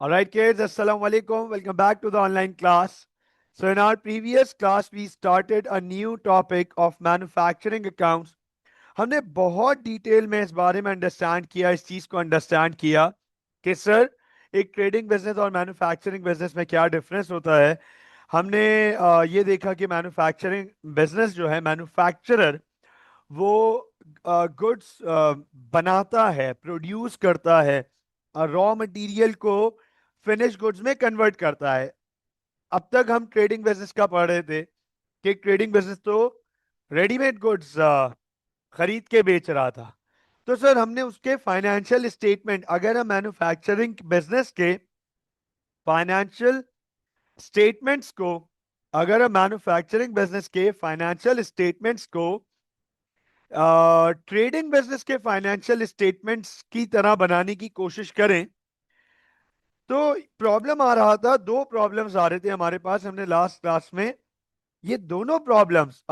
All right, kids, Assalamu alaikum. Welcome back to the online class. So, in our previous class, we started a new topic of manufacturing accounts. हमने बहुत detail में इस बारे में understand किया, इस चीज को अंडरस्टैंड किया कि सर एक ट्रेडिंग बिजनेस और मैन्युफैक्चरिंग बिजनेस में क्या डिफरेंस होता है। हमने ये देखा कि मैन्युफैक्चरिंग बिजनेस जो है, मैन्युफैक्चरर वो गुड्स बनाता है, प्रोड्यूस करता है, रॉ मटेरियल को फिनिश गुड्स में कन्वर्ट करता है। अब तक हम ट्रेडिंग बिजनेस का पढ़ रहे थे कि ट्रेडिंग बिजनेस तो रेडीमेड गुड्स खरीद के बेच रहा था। तो सर हमने उसके फाइनेंशियल स्टेटमेंट, अगर हम मैन्युफैक्चरिंग बिजनेस के फाइनेंशियल स्टेटमेंट्स को अगर हम मैन्युफैक्चरिंग बिजनेस के फाइनेंशियल स्टेटमेंट्स को ट्रेडिंग बिजनेस के फाइनेंशियल स्टेटमेंट्स की तरह बनाने की कोशिश करें तो प्रॉब्लम आ रहा था। दो प्रॉब्लम्स आ रहे थे हमारे पास। हमने लास्ट क्लास में ये दोनों प्रॉब्लम्स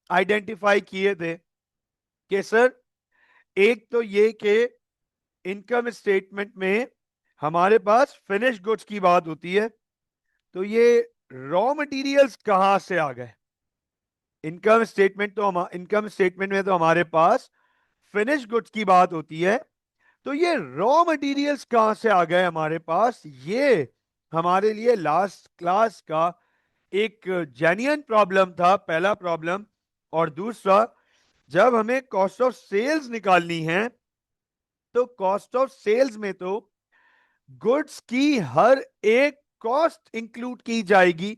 आइडेंटिफाई किए थे कि सर एक तो ये कि इनकम स्टेटमेंट में हमारे पास फिनिश गुड्स की बात होती है, तो ये रॉ मटेरियल्स कहां से आ गए। इनकम स्टेटमेंट में तो हमारे पास फिनिश गुड्स की बात होती है, तो ये रॉ मटेरियल्स कहां से आ गए हमारे पास। ये हमारे लिए लास्ट क्लास का एक जेन्युइन प्रॉब्लम था, पहला प्रॉब्लम। और दूसरा, जब हमें कॉस्ट ऑफ सेल्स निकालनी है तो कॉस्ट ऑफ सेल्स में तो गुड्स की हर एक कॉस्ट इंक्लूड की जाएगी,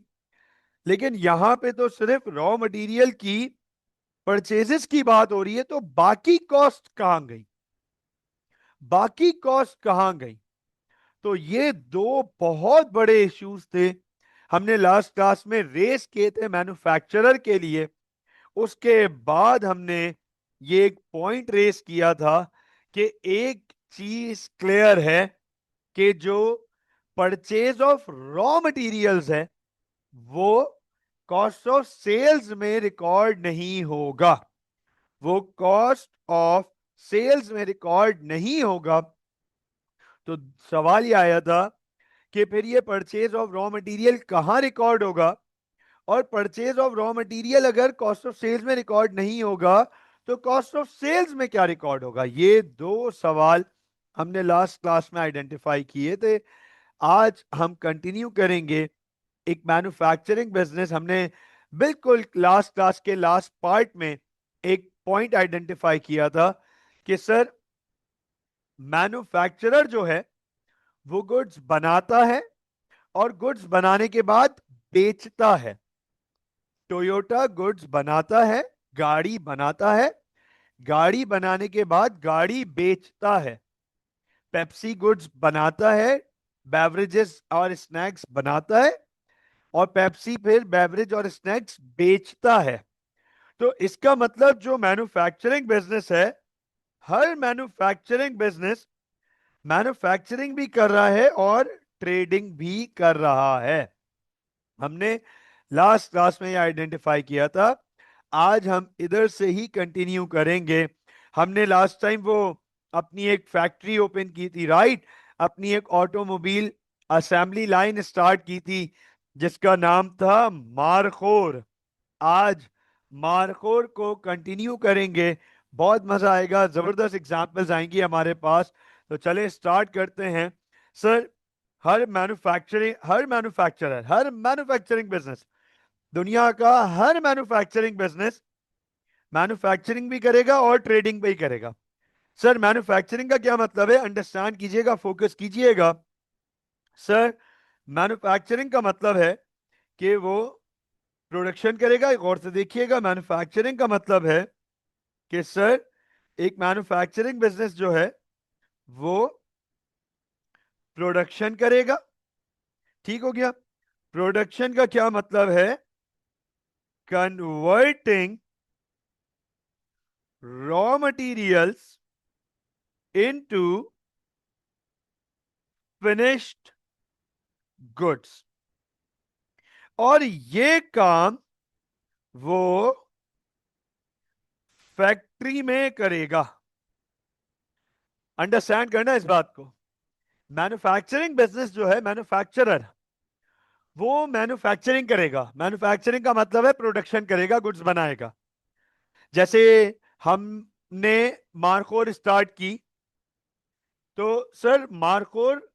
लेकिन यहां पे तो सिर्फ रॉ मटेरियल की परचेजेस की बात हो रही है। तो बाकी कॉस्ट कहां गई, बाकी कॉस्ट कहां गई। तो ये दो बहुत बड़े इश्यूज थे, हमने लास्ट क्लास में रेस किए थे मैन्युफैक्चरर के लिए। उसके बाद हमने ये एक पॉइंट रेस किया था कि एक चीज क्लियर है कि जो परचेज ऑफ रॉ मटेरियल्स है वो कॉस्ट ऑफ सेल्स में रिकॉर्ड नहीं होगा, वो कॉस्ट ऑफ सेल्स में रिकॉर्ड नहीं होगा। तो सवाल ये आया था कि फिर ये परचेज ऑफ रॉ मटेरियल कहां रिकॉर्ड होगा, और परचेज ऑफ रॉ मटेरियल अगर कॉस्ट ऑफ सेल्स में रिकॉर्ड नहीं होगा तो कॉस्ट ऑफ सेल्स में क्या रिकॉर्ड होगा। ये दो सवाल हमने लास्ट क्लास में आइडेंटिफाई किए थे। आज हम कंटिन्यू करेंगे। एक मैन्युफैक्चरिंग बिजनेस, हमने बिल्कुल लास्ट क्लास के लास्ट पार्ट में एक पॉइंट आइडेंटिफाई किया था कि सर मैन्युफैक्चरर जो है वो गुड्स बनाता है और गुड्स बनाने के बाद बेचता है। टोयोटा गुड्स बनाता है, गाड़ी बनाता है, गाड़ी बनाने के बाद गाड़ी बेचता है। पेप्सी गुड्स बनाता है, बेवरेजेस और स्नैक्स बनाता है, और पेप्सी फिर बेवरेज और स्नैक्स बेचता है। तो इसका मतलब जो मैन्युफैक्चरिंग बिजनेस है, हर मैन्युफैक्चरिंग बिजनेस मैन्युफैक्चरिंग भी कर रहा है और ट्रेडिंग भी कर रहा है। हमने लास्ट क्लास में ये आइडेंटिफाई किया था। आज हम इधर से ही कंटिन्यू करेंगे। हमने लास्ट टाइम वो अपनी एक फैक्ट्री ओपन की थी, राइट, अपनी एक ऑटोमोबाइल असेंबली लाइन स्टार्ट की थी जिसका नाम था मारखोर। आज मारखोर को कंटिन्यू करेंगे, बहुत मजा आएगा, जबरदस्त एग्जांपल्स आएंगी हमारे पास। तो चले स्टार्ट करते हैं। सर हर मैन्युफैक्चरिंग बिजनेस, दुनिया का हर मैन्युफैक्चरिंग बिजनेस मैन्युफैक्चरिंग भी करेगा और ट्रेडिंग भी करेगा। सर मैन्युफैक्चरिंग का क्या मतलब है, अंडरस्टैंड कीजिएगा, फोकस कीजिएगा। सर मैन्युफैक्चरिंग का मतलब है कि वो प्रोडक्शन करेगा। गौर से देखिएगा, मैन्युफैक्चरिंग का मतलब है कि सर एक मैन्युफैक्चरिंग बिजनेस जो है वो प्रोडक्शन करेगा। ठीक हो गया। प्रोडक्शन का क्या मतलब है, converting raw materials into finished goods. और ये काम वो फैक्ट्री में करेगा। अंडरस्टैंड करना इस बात को। मैन्युफैक्चरिंग बिजनेस जो है, मैन्युफैक्चरर वो मैन्युफैक्चरिंग करेगा। मैन्युफैक्चरिंग का मतलब है प्रोडक्शन करेगा, गुड्स बनाएगा। जैसे हमने मार्कोर स्टार्ट की, तो सर मार्कोर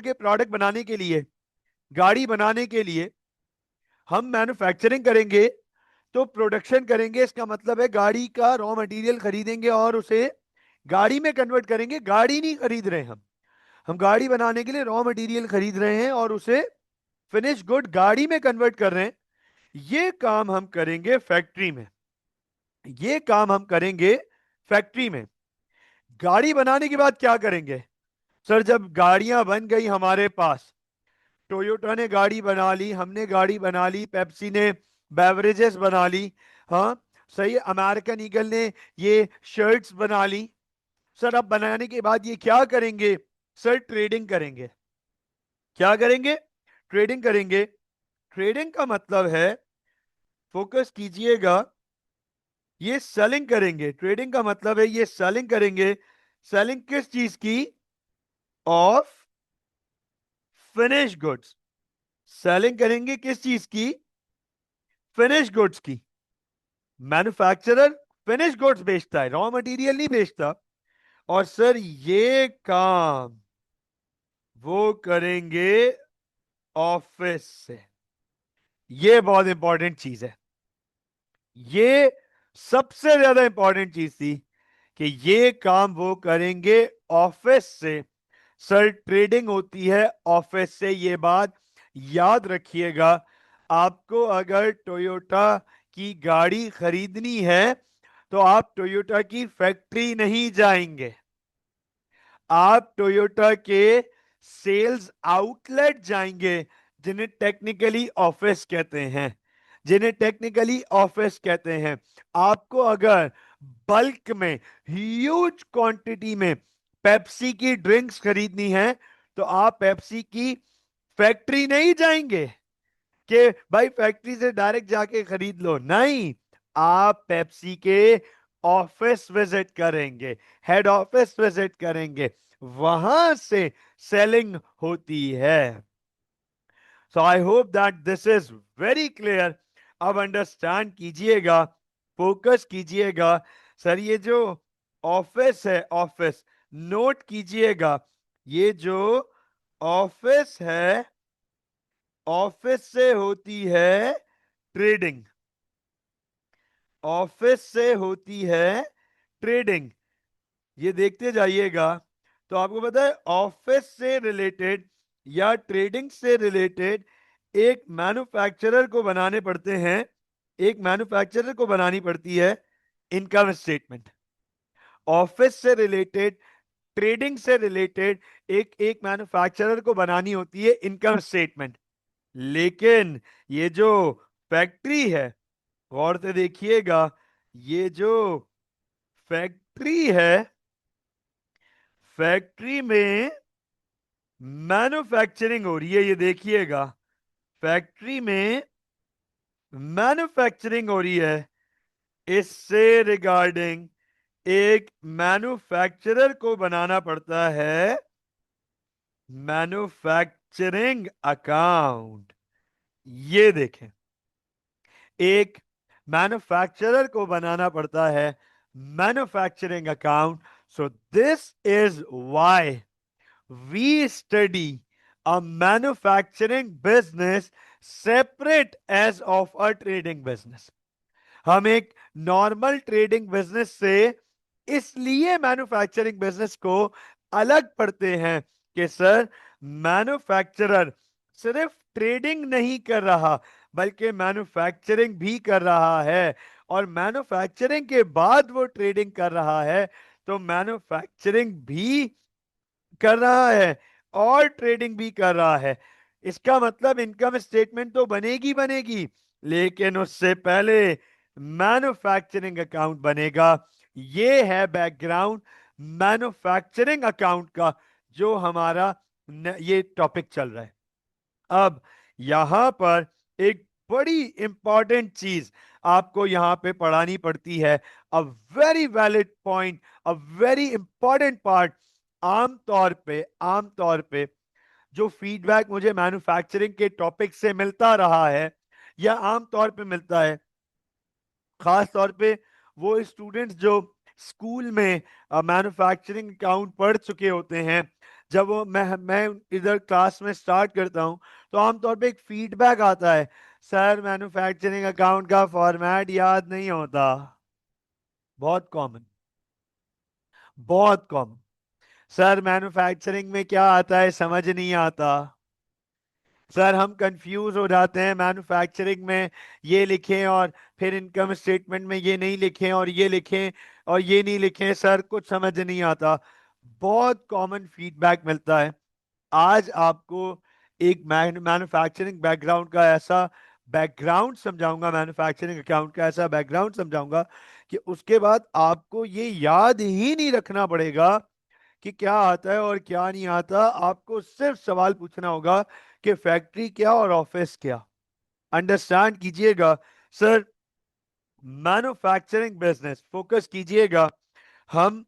के प्रोडक्ट बनाने के लिए, गाड़ी बनाने के लिए हम मैन्युफैक्चरिंग करेंगे, तो प्रोडक्शन करेंगे। इसका मतलब है गाड़ी का रॉ मटेरियल खरीदेंगे और उसे गाड़ी में कन्वर्ट करेंगे। गाड़ी नहीं खरीद रहे हम गाड़ी बनाने के लिए रॉ मटेरियल खरीद रहे हैं और उसे फिनिश गुड गाड़ी में कन्वर्ट कर रहे हैं। ये काम हम करेंगे फैक्ट्री में, ये काम हम करेंगे फैक्ट्री में। गाड़ी बनाने के बाद क्या करेंगे? सर जब गाड़ियां बन गई हमारे पास, टोयोटा ने गाड़ी बना ली, हमने गाड़ी बना ली, पेप्सी ने बेवरेजेस बना ली, हाँ सही, अमेरिकन ईगल ने ये शर्ट्स बना ली। सर अब बनाने के बाद ये क्या करेंगे? सर ट्रेडिंग करेंगे। क्या करेंगे? ट्रेडिंग करेंगे। ट्रेडिंग का मतलब है, फोकस कीजिएगा, ये सेलिंग करेंगे। ट्रेडिंग का मतलब है ये सेलिंग करेंगे। सेलिंग किस चीज की? Of finish goods. सेलिंग करेंगे किस चीज की? फिनिश गुड्स की। मैन्युफैक्चरर फिनिश गुड्स बेचता है, रॉ मटेरियल नहीं बेचता। और सर ये काम वो करेंगे ऑफिस से। ये बहुत इंपॉर्टेंट चीज है, ये सबसे ज्यादा इंपॉर्टेंट चीज थी कि ये काम वो करेंगे ऑफिस से। सर ट्रेडिंग होती है ऑफिस से, ये बात याद रखिएगा। आपको अगर टोयोटा की गाड़ी खरीदनी है तो आप टोयोटा की फैक्ट्री नहीं जाएंगे, आप टोयोटा के सेल्स आउटलेट जाएंगे, जिन्हें टेक्निकली ऑफिस कहते हैं, जिन्हें टेक्निकली ऑफिस कहते हैं। आपको अगर बल्क में, ह्यूज क्वांटिटी में पेप्सी की ड्रिंक्स खरीदनी है तो आप पेप्सी की फैक्ट्री नहीं जाएंगे कि भाई फैक्ट्री से डायरेक्ट जाके खरीद लो, नहीं, आप पेप्सी के ऑफिस विजिट करेंगे, हेड ऑफिस विजिट करेंगे, वहां से सेलिंग होती है। So I hope that this is very clear. अब अंडरस्टैंड कीजिएगा, फोकस कीजिएगा। सर ये जो ऑफिस है, ऑफिस नोट कीजिएगा, ये जो ऑफिस है, ऑफिस से होती है ट्रेडिंग, ऑफिस से होती है ट्रेडिंग। ये देखते जाइएगा तो आपको पता है ऑफिस से रिलेटेड या ट्रेडिंग से रिलेटेड एक मैन्युफैक्चरर को बनाने पड़ते हैं, एक मैन्युफैक्चरर को बनानी पड़ती है इनकम स्टेटमेंट। ऑफिस से रिलेटेड, ट्रेडिंग से रिलेटेड एक एक मैन्युफैक्चरर को बनानी होती है इनकम स्टेटमेंट। लेकिन ये जो फैक्ट्री है, गौर से देखिएगा, ये जो फैक्ट्री है, फैक्ट्री में मैन्युफैक्चरिंग हो रही है, ये देखिएगा, फैक्ट्री में मैन्युफैक्चरिंग हो रही है। इससे रिगार्डिंग एक मैन्युफैक्चरर को बनाना पड़ता है मैन्युफैक्चरिंग अकाउंट। ये देखें, एक मैन्युफैक्चरर को बनाना पड़ता है manufacturing account. So this is why we study a manufacturing business separate as of a trading business। हम एक नॉर्मल ट्रेडिंग बिजनेस से इसलिए मैन्युफैक्चरिंग बिजनेस को अलग पढ़ते हैं कि सर मैन्युफैक्चरर सिर्फ ट्रेडिंग नहीं कर रहा बल्कि मैन्युफैक्चरिंग भी कर रहा है, और मैन्युफैक्चरिंग के बाद वो ट्रेडिंग कर रहा है, तो मैन्युफैक्चरिंग भी कर रहा है और ट्रेडिंग भी कर रहा है। इसका मतलब इनकम स्टेटमेंट तो बनेगी बनेगी, लेकिन उससे पहले मैन्युफैक्चरिंग अकाउंट बनेगा। ये है बैकग्राउंड मैन्युफैक्चरिंग अकाउंट का, जो हमारा ये टॉपिक चल रहा है। अब यहां पर एक बड़ी इंपॉर्टेंट चीज आपको यहां पे पढ़ानी पड़ती है, a very valid point, a very important part आमतौर पे जो फीडबैक मुझे मैन्युफैक्चरिंग के टॉपिक से मिलता रहा है या आमतौर पे मिलता है, खास तौर पे वो स्टूडेंट्स जो स्कूल में मैन्युफैक्चरिंग अकाउंट पढ़ चुके होते हैं, जब वो मैं इधर क्लास में स्टार्ट करता हूं तो आमतौर पे एक फीडबैक आता है, सर मैन्युफैक्चरिंग अकाउंट का फॉर्मेट याद नहीं होता। बहुत कॉमन, बहुत कॉमन। सर मैन्युफैक्चरिंग में क्या आता है समझ नहीं आता। सर हम कंफ्यूज हो जाते हैं मैन्युफैक्चरिंग में, ये लिखें और फिर इनकम स्टेटमेंट में ये नहीं लिखें और ये लिखें और ये नहीं लिखें, सर कुछ समझ नहीं आता। बहुत कॉमन फीडबैक मिलता है। आज आपको एक मैन्युफैक्चरिंग बैकग्राउंड का ऐसा बैकग्राउंड समझाऊंगा, मैन्युफैक्चरिंग अकाउंट का ऐसा बैकग्राउंड समझाऊंगा कि उसके बाद आपको ये याद ही नहीं रखना पड़ेगा कि क्या आता है और क्या नहीं आता। आपको सिर्फ सवाल पूछना होगा कि फैक्ट्री क्या और ऑफिस क्या। अंडरस्टैंड कीजिएगा सर, मैन्युफैक्चरिंग बिजनेस फोकस कीजिएगा। हम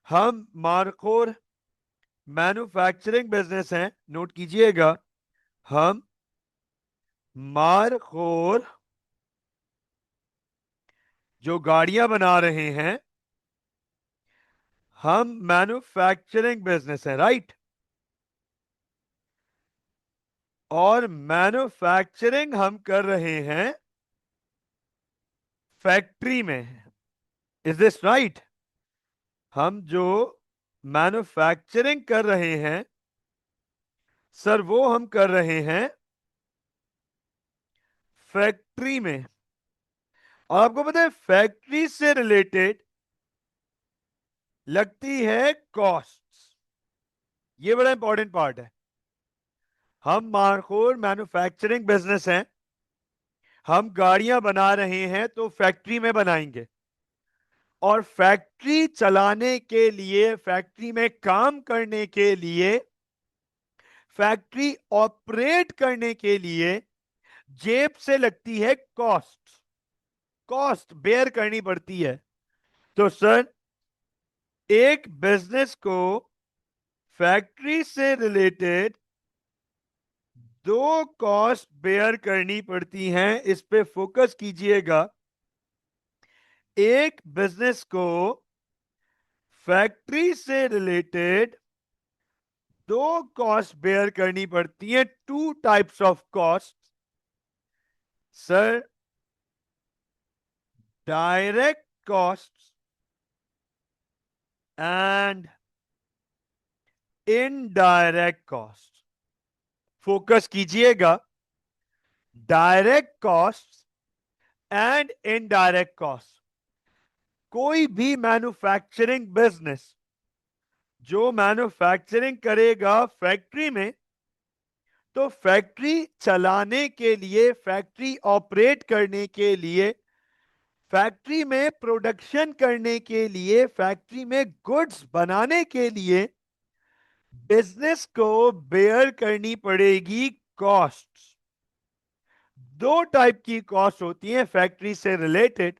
हम मारखोर मैन्युफैक्चरिंग बिजनेस हैं, नोट कीजिएगा। हम मारखोर जो गाड़ियां बना रहे हैं, हम मैन्युफैक्चरिंग बिजनेस है, राइट। और मैन्युफैक्चरिंग हम कर रहे हैं फैक्ट्री में। Is this right? हम जो मैन्युफैक्चरिंग कर रहे हैं सर, वो हम कर रहे हैं फैक्ट्री में। और आपको पता है फैक्ट्री से रिलेटेड लगती है कॉस्ट। ये बड़ा इंपॉर्टेंट पार्ट है। हम मारखोर मैन्युफैक्चरिंग बिजनेस हैं, हम गाड़ियां बना रहे हैं तो फैक्ट्री में बनाएंगे, और फैक्ट्री चलाने के लिए, फैक्ट्री में काम करने के लिए, फैक्ट्री ऑपरेट करने के लिए जेब से लगती है कॉस्ट। कॉस्ट बेयर करनी पड़ती है। तो सर एक बिजनेस को फैक्ट्री से रिलेटेड दो कॉस्ट बेयर करनी पड़ती हैं, इस पे फोकस कीजिएगा। एक बिजनेस को फैक्ट्री से रिलेटेड दो कॉस्ट बेयर करनी पड़ती है, two types of cost. Sir direct cost and indirect cost. Focus कीजिएगा, direct cost and indirect cost. कोई भी मैन्युफैक्चरिंग बिजनेस जो मैन्युफैक्चरिंग करेगा फैक्ट्री में, तो फैक्ट्री चलाने के लिए, फैक्ट्री ऑपरेट करने के लिए, फैक्ट्री में प्रोडक्शन करने के लिए, फैक्ट्री में गुड्स बनाने के लिए बिजनेस को बेयर करनी पड़ेगी कॉस्ट। दो टाइप की कॉस्ट होती है फैक्ट्री से रिलेटेड।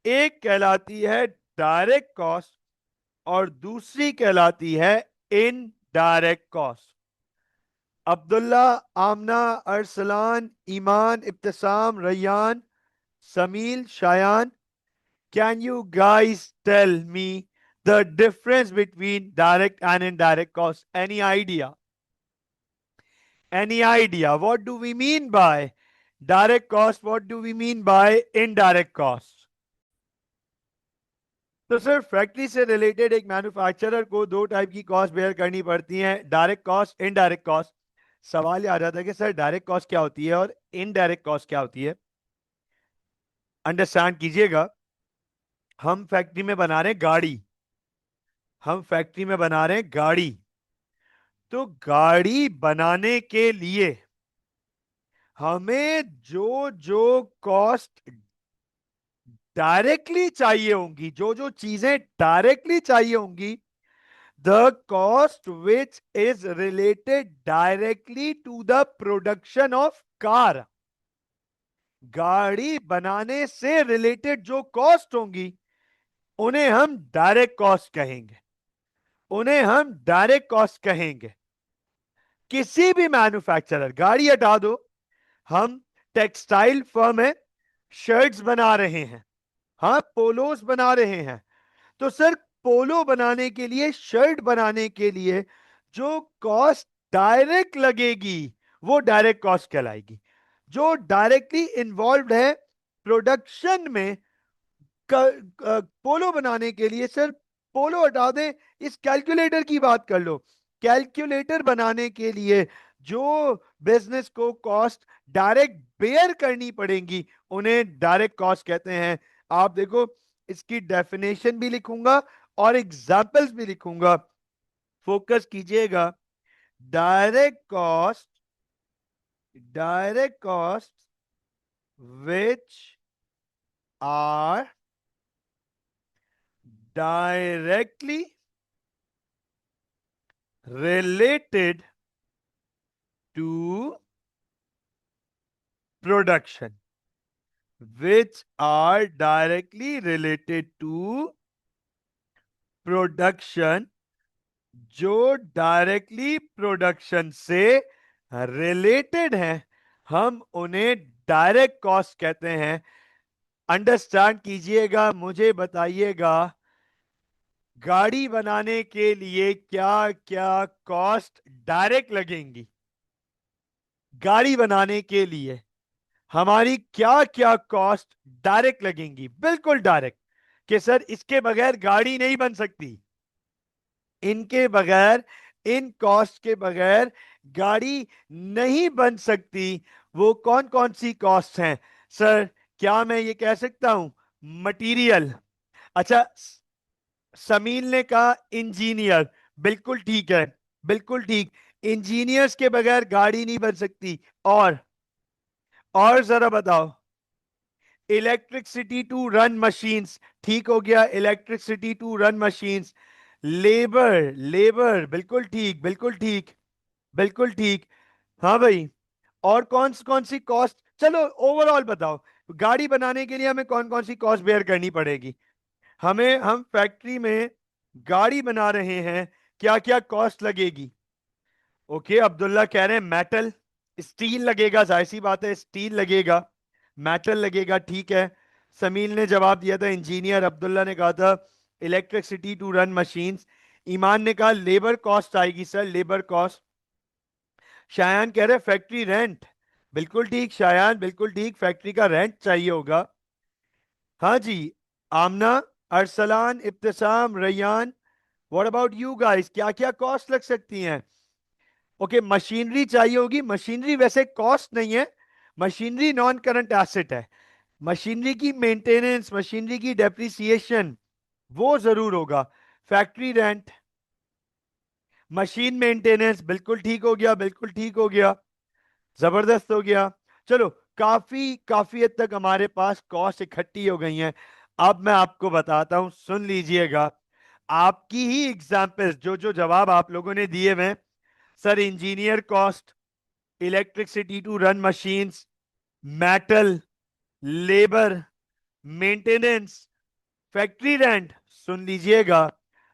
एक कहलाती है डायरेक्ट कॉस्ट और दूसरी कहलाती है indirect cost. Abdullah, Amna, Arsalan, Iman, Ibtisam, Rayyan, Sameel, Shayan, can you guys tell me the difference between direct and indirect cost? Any idea? Any idea? What do we mean by direct cost? What do we mean by indirect cost? तो sir factory से related एक manufacturer को दो type की cost bear करनी पड़ती है, direct cost, indirect cost. सवाल ये आ जाता है कि सर डायरेक्ट कॉस्ट क्या होती है और इनडायरेक्ट कॉस्ट क्या होती है। अंडरस्टैंड कीजिएगा, हम फैक्ट्री में बना रहे हैं गाड़ी, हम फैक्ट्री में बना रहे हैं गाड़ी। तो गाड़ी बनाने के लिए हमें जो जो कॉस्ट डायरेक्टली चाहिए होंगी, जो जो चीजें डायरेक्टली चाहिए होंगी, the cost which is related directly to the production of car. गाड़ी बनाने से रिलेटेड जो कॉस्ट होंगी उन्हें हम डायरेक्ट कॉस्ट कहेंगे। उन्हें हम डायरेक्ट कॉस्ट कहेंगे। किसी भी मैन्युफैक्चरर, गाड़ी हटा दो, हम टेक्सटाइल फर्म है, शर्ट्स बना रहे हैं, हाँ पोलोस बना रहे हैं, तो सर पोलो बनाने के लिए, शर्ट बनाने के लिए जो कॉस्ट डायरेक्ट लगेगी वो डायरेक्ट कॉस्ट कहलाएगी। जो डायरेक्टली इन्वॉल्व है प्रोडक्शन में, पोलो बनाने के लिए, सर पोलो हटा दें, इस कैलकुलेटर की बात कर लो, कैलकुलेटर बनाने के लिए जो बिजनेस को कॉस्ट डायरेक्ट बेयर करनी पड़ेगी उन्हें डायरेक्ट कॉस्ट कहते हैं। आप देखो, इसकी डेफिनेशन भी लिखूंगा और एग्जाम्पल्स भी लिखूंगा, फोकस कीजिएगा। Direct cost, direct cost which are directly related to production, which are directly related to production, जो डायरेक्टली प्रोडक्शन से रिलेटेड हैं, हम उन्हें डायरेक्ट कॉस्ट कहते हैं। अंडरस्टैंड कीजिएगा, मुझे बताइएगा, गाड़ी बनाने के लिए क्या क्या कॉस्ट डायरेक्ट लगेंगी? गाड़ी बनाने के लिए हमारी क्या क्या कॉस्ट डायरेक्ट लगेंगी? बिल्कुल डायरेक्ट, कि सर इसके बगैर गाड़ी नहीं बन सकती, इनके बगैर, इन कॉस्ट के बगैर गाड़ी नहीं बन सकती। वो कौन कौन सी कॉस्ट हैं सर? क्या मैं ये कह सकता हूं? मटेरियल, अच्छा, समील ने कहा इंजीनियर, बिल्कुल ठीक है, बिल्कुल ठीक, इंजीनियर्स के बगैर गाड़ी नहीं बन सकती। और जरा बताओ, इलेक्ट्रिसिटी टू रन मशीन्स, ठीक हो गया, electricity to run machines. Labour, labour, बिल्कुल ठीक, बिल्कुल ठीक, बिल्कुल ठीक। हाँ भाई, और कौन सी कॉस्ट, चलो ओवरऑल बताओ, गाड़ी बनाने के लिए हमें कौन कौन सी कॉस्ट बेयर करनी पड़ेगी? हमें, हम फैक्ट्री में गाड़ी बना रहे हैं, क्या क्या कॉस्ट लगेगी? ओके, अब्दुल्ला कह रहे हैं मेटल, स्टील लगेगा, जाहिर सी बात है स्टील लगेगा, मेटल लगेगा, ठीक है। समील ने जवाब दिया था इंजीनियर, अब्दुल्ला ने कहा था इलेक्ट्रिसिटी टू रन मशीन्स, ईमान ने कहा लेबर कॉस्ट आएगी सर, लेबर कॉस्ट। शायान कह रहे फैक्ट्री रेंट, बिल्कुल ठीक शायान, बिल्कुल ठीक, फैक्ट्री का रेंट चाहिए होगा। हाँ जी, Amna, Arsalan, Ibtisam, Rayyan, what about you guys, क्या क्या कॉस्ट लग सकती हैं? ओके, मशीनरी चाहिए होगी, मशीनरी वैसे कॉस्ट नहीं है, मशीनरी नॉन करंट एसेट है, मशीनरी की मेंटेनेंस, मशीनरी की डेप्रिसिएशन वो जरूर होगा। फैक्ट्री रेंट, मशीन मेंटेनेंस, बिल्कुल ठीक हो गया, बिल्कुल ठीक हो गया, जबरदस्त हो गया। चलो, काफी काफी हद तक हमारे पास कॉस्ट इकट्ठी हो गई हैं। अब मैं आपको बताता हूं, सुन लीजिएगा, आपकी ही एग्जाम्पल्स, जो जो जवाब आप लोगों ने दिए हुए, sir engineer cost, electricity to run machines, metal, labour, maintenance, factory rent, सुन लीजिएगा,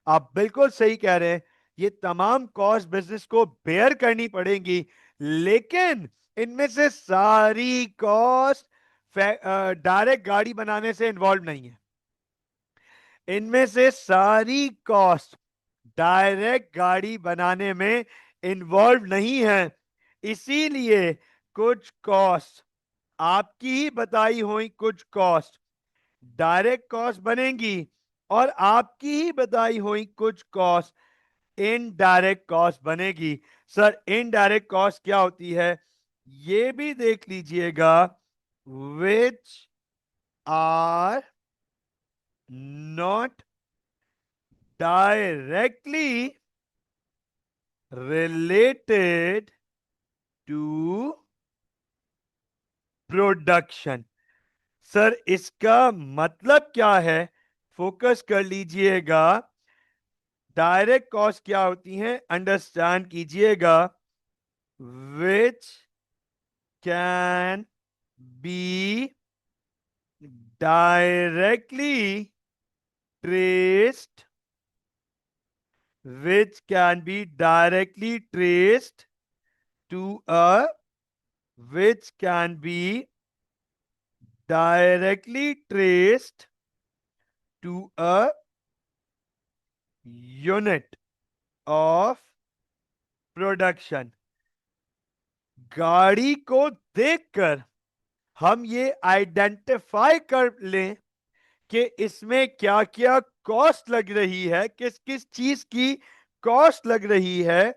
आप बिल्कुल सही कह रहे हैं, ये तमाम कॉस्ट बिजनेस को बेयर करनी पड़ेगी, लेकिन इनमें से सारी कॉस्ट डायरेक्ट गाड़ी बनाने से इन्वॉल्व नहीं है। इनमें से सारी कॉस्ट डायरेक्ट गाड़ी बनाने में इन्वॉल्व नहीं है, इसीलिए कुछ कॉस्ट, आपकी ही बताई हुई कुछ कॉस्ट डायरेक्ट कॉस्ट बनेंगी, और आपकी ही बताई हुई कुछ कॉस्ट इनडायरेक्ट कॉस्ट बनेगी। सर इनडायरेक्ट कॉस्ट क्या होती है ये भी देख लीजिएगा, which are not directly related to production. Sir इसका मतलब क्या है, फोकस कर लीजिएगा, डायरेक्ट कॉस्ट क्या होती हैं अंडरस्टैंड कीजिएगा, which can be directly traced which can be directly traced to a which can be directly traced to a unit of production. गाड़ी को देखकर हम ये आइडेंटिफाई कर लें कि इसमें क्या क्या कॉस्ट लग रही है, किस किस चीज की कॉस्ट लग रही है।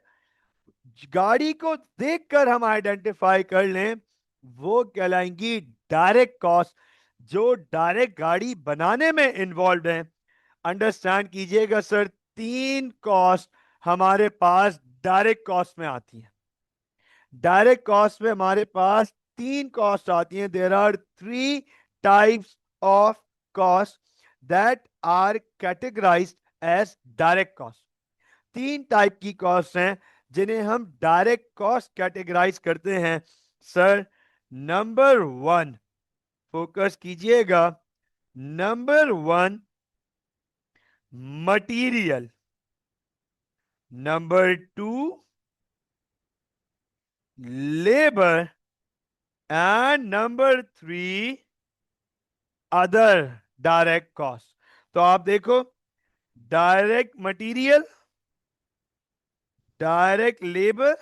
गाड़ी को देखकर हम आइडेंटिफाई कर लें, वो कहलाएंगी डायरेक्ट कॉस्ट, जो डायरेक्ट गाड़ी बनाने में इन्वॉल्व है। अंडरस्टैंड कीजिएगा सर, तीन कॉस्ट हमारे पास डायरेक्ट कॉस्ट में आती है। डायरेक्ट कॉस्ट में हमारे पास तीन कॉस्ट आती हैं। There are three types of cost that are categorised as direct cost. तीन टाइप की कॉस्ट हैं जिन्हें हम डायरेक्ट कॉस्ट कैटेगराइज करते हैं सर। नंबर वन, फोकस कीजिएगा, number one material, number two labour, and number three other direct cost. तो आप देखो, direct material, direct labour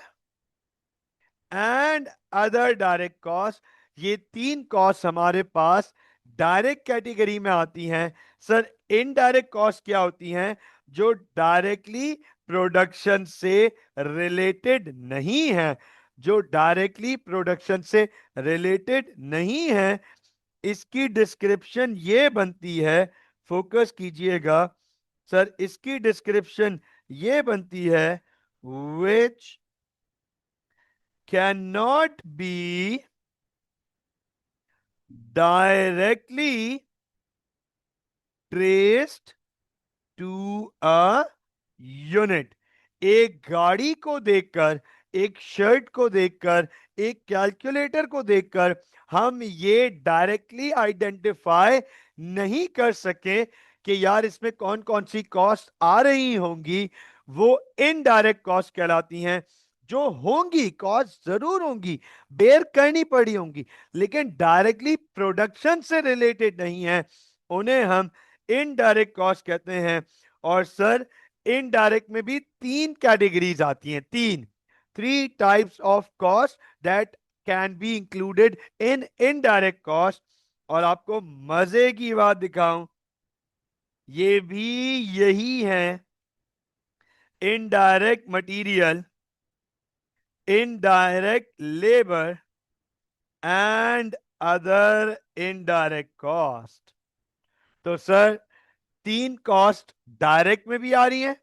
and other direct cost, ये तीन कॉस्ट हमारे पास डायरेक्ट कैटेगरी में आती हैं सर। इनडायरेक्ट कॉस्ट क्या होती हैं? जो डायरेक्टली प्रोडक्शन से रिलेटेड नहीं है, जो डायरेक्टली प्रोडक्शन से रिलेटेड नहीं है, इसकी डिस्क्रिप्शन ये बनती है, फोकस कीजिएगा सर, इसकी डिस्क्रिप्शन ये बनती है, which can not be directly traced to a unit. एक गाड़ी को देखकर, एक शर्ट को देखकर, एक कैलकुलेटर को देखकर हम ये डायरेक्टली आइडेंटिफाई नहीं कर सके कि यार इसमें कौन कौन सी कॉस्ट आ रही होंगी। वो इनडायरेक्ट कॉस्ट कहलाती हैं। जो होंगी कॉस्ट जरूर होंगी, बेयर करनी पड़ी होंगी, लेकिन डायरेक्टली प्रोडक्शन से रिलेटेड नहीं है, उन्हें हम इनडायरेक्ट कॉस्ट कहते हैं। और सर, इनडायरेक्ट में भी तीन कैटेगरीज आती हैं, तीन, three types of cost that can be included in indirect cost. और आपको मजे की बात दिखाऊं, ये भी यही है, indirect material, indirect labour and other indirect cost. तो सर, तीन कॉस्ट डायरेक्ट में भी आ रही हैं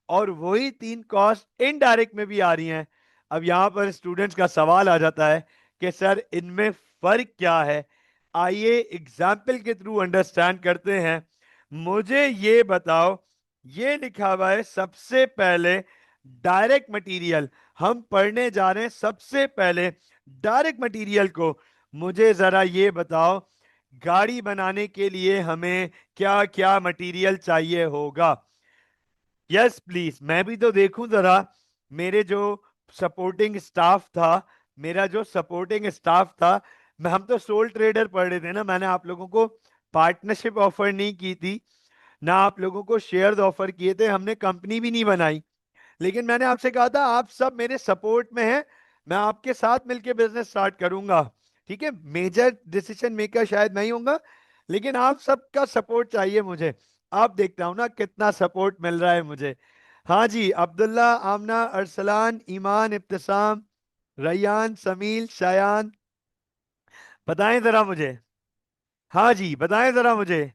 और वही तीन कॉस्ट इनडायरेक्ट में भी आ रही हैं। अब यहां पर स्टूडेंट्स का सवाल आ जाता है कि सर इनमें फर्क क्या है। आइए एग्जाम्पल के थ्रू अंडरस्टैंड करते हैं। मुझे ये बताओ, ये लिखा हुआ है सबसे पहले डायरेक्ट मटेरियल, हम पढ़ने जा रहे हैं सबसे पहले डायरेक्ट मटेरियल को। मुझे जरा ये बताओ, गाड़ी बनाने के लिए हमें क्या क्या मटेरियल चाहिए होगा? यस प्लीज, मैं भी तो देखूं जरा। मेरे जो सपोर्टिंग स्टाफ था, मेरा जो सपोर्टिंग स्टाफ था, मैं, हम तो सोल ट्रेडर पढ़ रहे थे ना, मैंने आप लोगों को पार्टनरशिप ऑफर नहीं की थी, ना आप लोगों को शेयर्स ऑफर किए थे, हमने कंपनी भी नहीं बनाई। लेकिन मैंने आपसे कहा था आप सब मेरे सपोर्ट में हैं, मैं आपके साथ मिलकर बिजनेस स्टार्ट करूंगा। ठीक है, मेजर डिसीजन मेकर शायद नहीं होगा, लेकिन आप सबका सपोर्ट चाहिए मुझे। आप देखता हूं ना कितना सपोर्ट मिल रहा है मुझे। हाँ जी, अब्दुल्ला, आमना, अरसलान, ईमान, इब्तिसाम, रैयान, समील, शायान, बताएं जरा मुझे। हाँ जी, बताएं जरा मुझे।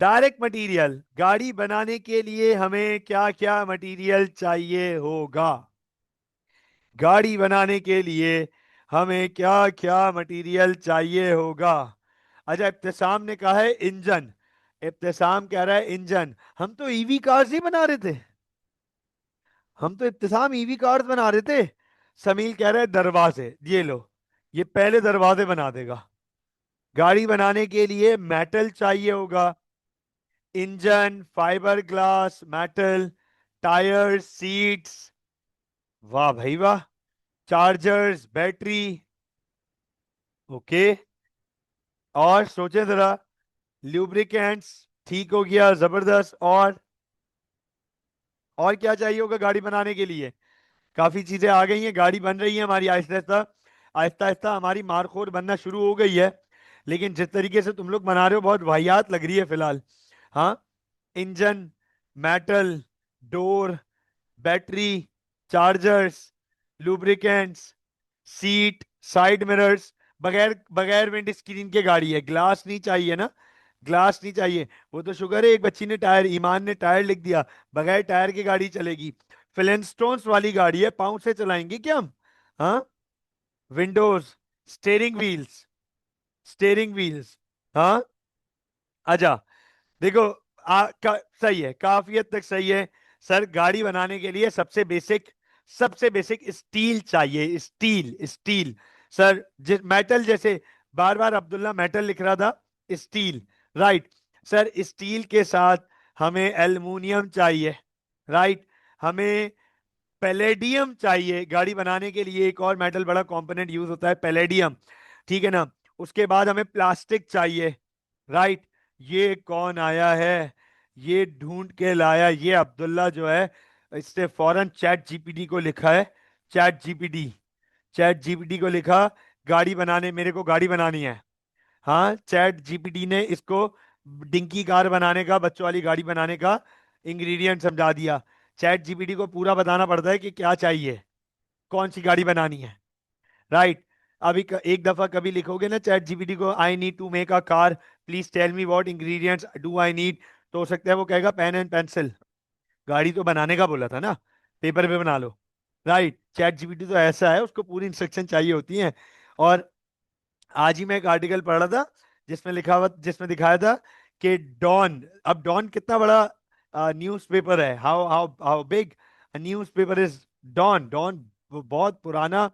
डायरेक्ट मटेरियल, गाड़ी बनाने के लिए हमें क्या क्या मटेरियल चाहिए होगा? गाड़ी बनाने के लिए हमें क्या क्या मटेरियल चाहिए होगा? अच्छा, इब्तिसाम ने कहा है इंजन। इब्तिसाम कह रहा है इंजन। हम तो ईवी कार्स ही बना रहे थे, हम तो इब्तिसाम ईवी कार्स बना रहे थे। समील कह रहा है दरवाजे, ये लो, ये पहले दरवाजे बना देगा। गाड़ी बनाने के लिए मेटल चाहिए होगा, engine, fibre glass, metal, tyres, seats, वाह भाई वाह, चार्जर्स, बैटरी, ओके, और सोचे जरा, ल्यूब्रिकेंट्स, ठीक हो गया, जबरदस्त, और क्या चाहिए होगा गाड़ी बनाने के लिए? काफी चीजें आ गई हैं, गाड़ी बन रही है हमारी आहिस्ता आहिस्ता, आहिस्ता आहिस्ता हमारी मारखोर बनना शुरू हो गई है। लेकिन जिस तरीके से तुम लोग बना रहे हो बहुत वाहियात लग रही है फिलहाल। हाँ, engine, metal, door, battery, chargers, lubricants, seat, side mirrors, बगैर बगैर विंड स्क्रीन के गाड़ी है, ग्लास नहीं चाहिए ना, ग्लास नहीं चाहिए। वो तो शुगर है, एक बच्ची ने टायर, ईमान ने टायर लिख दिया, बगैर टायर की गाड़ी चलेगी। फ्लिंटस्टोन्स वाली गाड़ी है, पाँव से चलाएंगे क्या हम? हाँ, Windows, steering wheels, steering wheels, हाँ, आजा, देखो, सही है, काफी हद तक सही है। सर गाड़ी बनाने के लिए सबसे बेसिक स्टील चाहिए, स्टील, स्टील। सर जिस मेटल, जैसे बार बार अब्दुल्ला मेटल लिख रहा था, स्टील, राइट। सर स्टील के साथ हमें एल्युमिनियम चाहिए, राइट। हमें पैलेडियम चाहिए गाड़ी बनाने के लिए, एक और मेटल बड़ा कंपोनेंट यूज होता है, पैलेडियम, ठीक है ना। उसके बाद हमें प्लास्टिक चाहिए, राइट। ये कौन आया है, ये ढूंढ के लाया, ये अब्दुल्ला जो है, इसने फौरन चैट जीपीटी को लिखा है, चैट जीपीटी, चैट जीपीटी को लिखा, गाड़ी बनाने, मेरे को गाड़ी बनानी है। हाँ, चैट जीपीटी ने इसको डिंकी कार बनाने का, बच्चों वाली गाड़ी बनाने का इंग्रेडिएंट समझा दिया। चैट जीपीटी को पूरा बताना पड़ता है कि क्या चाहिए, कौन सी गाड़ी बनानी है, राइट। अभी एक दफा कभी लिखोगे ना चैट जीपीटी को, I need to make a car, please tell me what ingredients do I need, तो हो सकता है वो कहेगा पेन एंड पेंसिल, गाड़ी तो बनाने का बोला था ना, पेपर पे बना लो, राइट। चैट जीपीटी तो ऐसा है, उसको पूरी इंस्ट्रक्शन चाहिए होती हैं। और आज ही मैं एक आर्टिकल पढ़ रहा था जिसमें दिखाया था कि डॉन, अब डॉन कितना बड़ा न्यूज़पेपर है, how how how big newspaper is Dawn, Dawn वो बहुत पुराना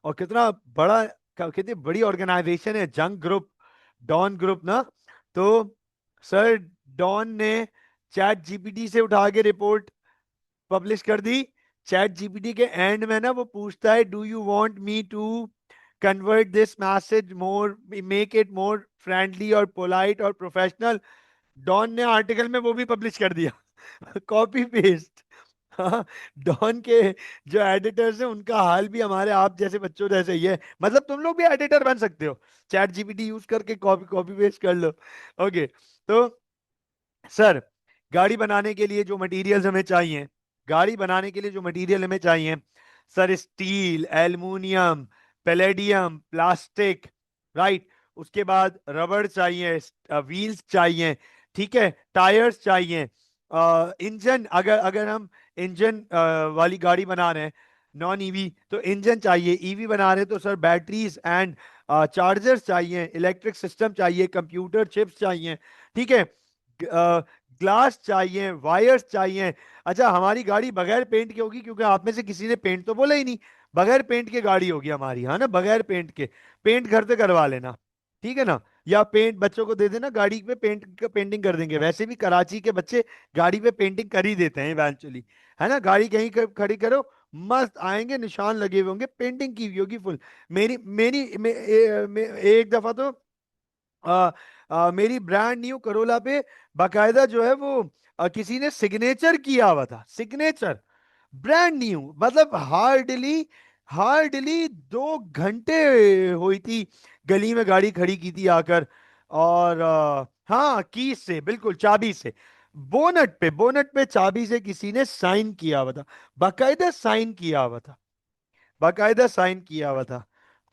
और कितना बड़ा, कितनी बड़ी ऑर्गेनाइजेशन है, जंग ग्रुप, डॉन ग्रुप ना। तो सर डॉन ने चैट जीपीटी से उठा के रिपोर्ट पब्लिश कर दी। चैट जीपीटी के एंड में ना वो पूछता है, do you want me to convert this message more, make it more friendly और पोलाइट और प्रोफेशनल। डॉन ने आर्टिकल में वो भी पब्लिश कर दिया कॉपी पेस्ट। हाँ, डॉन के जो एडिटर्स हैं उनका हाल भी हमारे आप जैसे बच्चों जैसे ही है, मतलब तुम लोग भी एडिटर बन सकते हो, चैट जीपीटी यूज करके कॉपी कॉपी पेस्ट कर लो। ओके, तो सर गाड़ी बनाने के लिए जो मटेरियल्स हमें चाहिए, गाड़ी बनाने के लिए जो मटेरियल हमें चाहिए, sir steel, aluminium, palladium, plastic, right. उसके बाद रबड़ चाहिए, व्हील्स चाहिए, ठीक है, टायर्स चाहिए, इंजन, अगर अगर हम इंजन वाली गाड़ी बना रहे हैं, नॉन ईवी, तो इंजन चाहिए, ईवी बना रहे हैं तो सर बैटरीज एंड चार्जर्स चाहिए, इलेक्ट्रिक सिस्टम चाहिए, कंप्यूटर चिप्स चाहिए, ठीक है, ग्लास चाहिए, वायर्स चाहिए। अच्छा, हमारी गाड़ी बगैर पेंट की होगी क्योंकि आप में से किसी ने पेंट तो बोला ही नहीं, बगैर पेंट के गाड़ी होगी हमारी, हाँ ना, बगैर पेंट के, पेंट घर से करवा लेना, ठीक है ना, या पेंट बच्चों को दे देना, गाड़ी पे पेंटिंग कर देंगे, वैसे भी कराची के बच्चे गाड़ी पे पेंटिंग कर ही देते हैं इवेंचुअली, है ना, गाड़ी कहीं खड़ी करो, मस्त आएंगे, निशान लगे हुए होंगे, पेंटिंग की हुई होगी फुल। मेरी मेरी एक दफा तो मेरी ब्रांड न्यू करोला पे बाकायदा जो है वो किसी ने सिग्नेचर किया हुआ था, सिग्नेचर, ब्रांड न्यू, मतलब हार्डली हार्डली 2 घंटे हुई थी, गली में गाड़ी खड़ी की थी आकर, और हाँ, की से, बिल्कुल चाबी से, बोनट पे चाबी से किसी ने साइन किया हुआ था, बाकायदा साइन किया हुआ था, बाकायदा साइन किया हुआ था।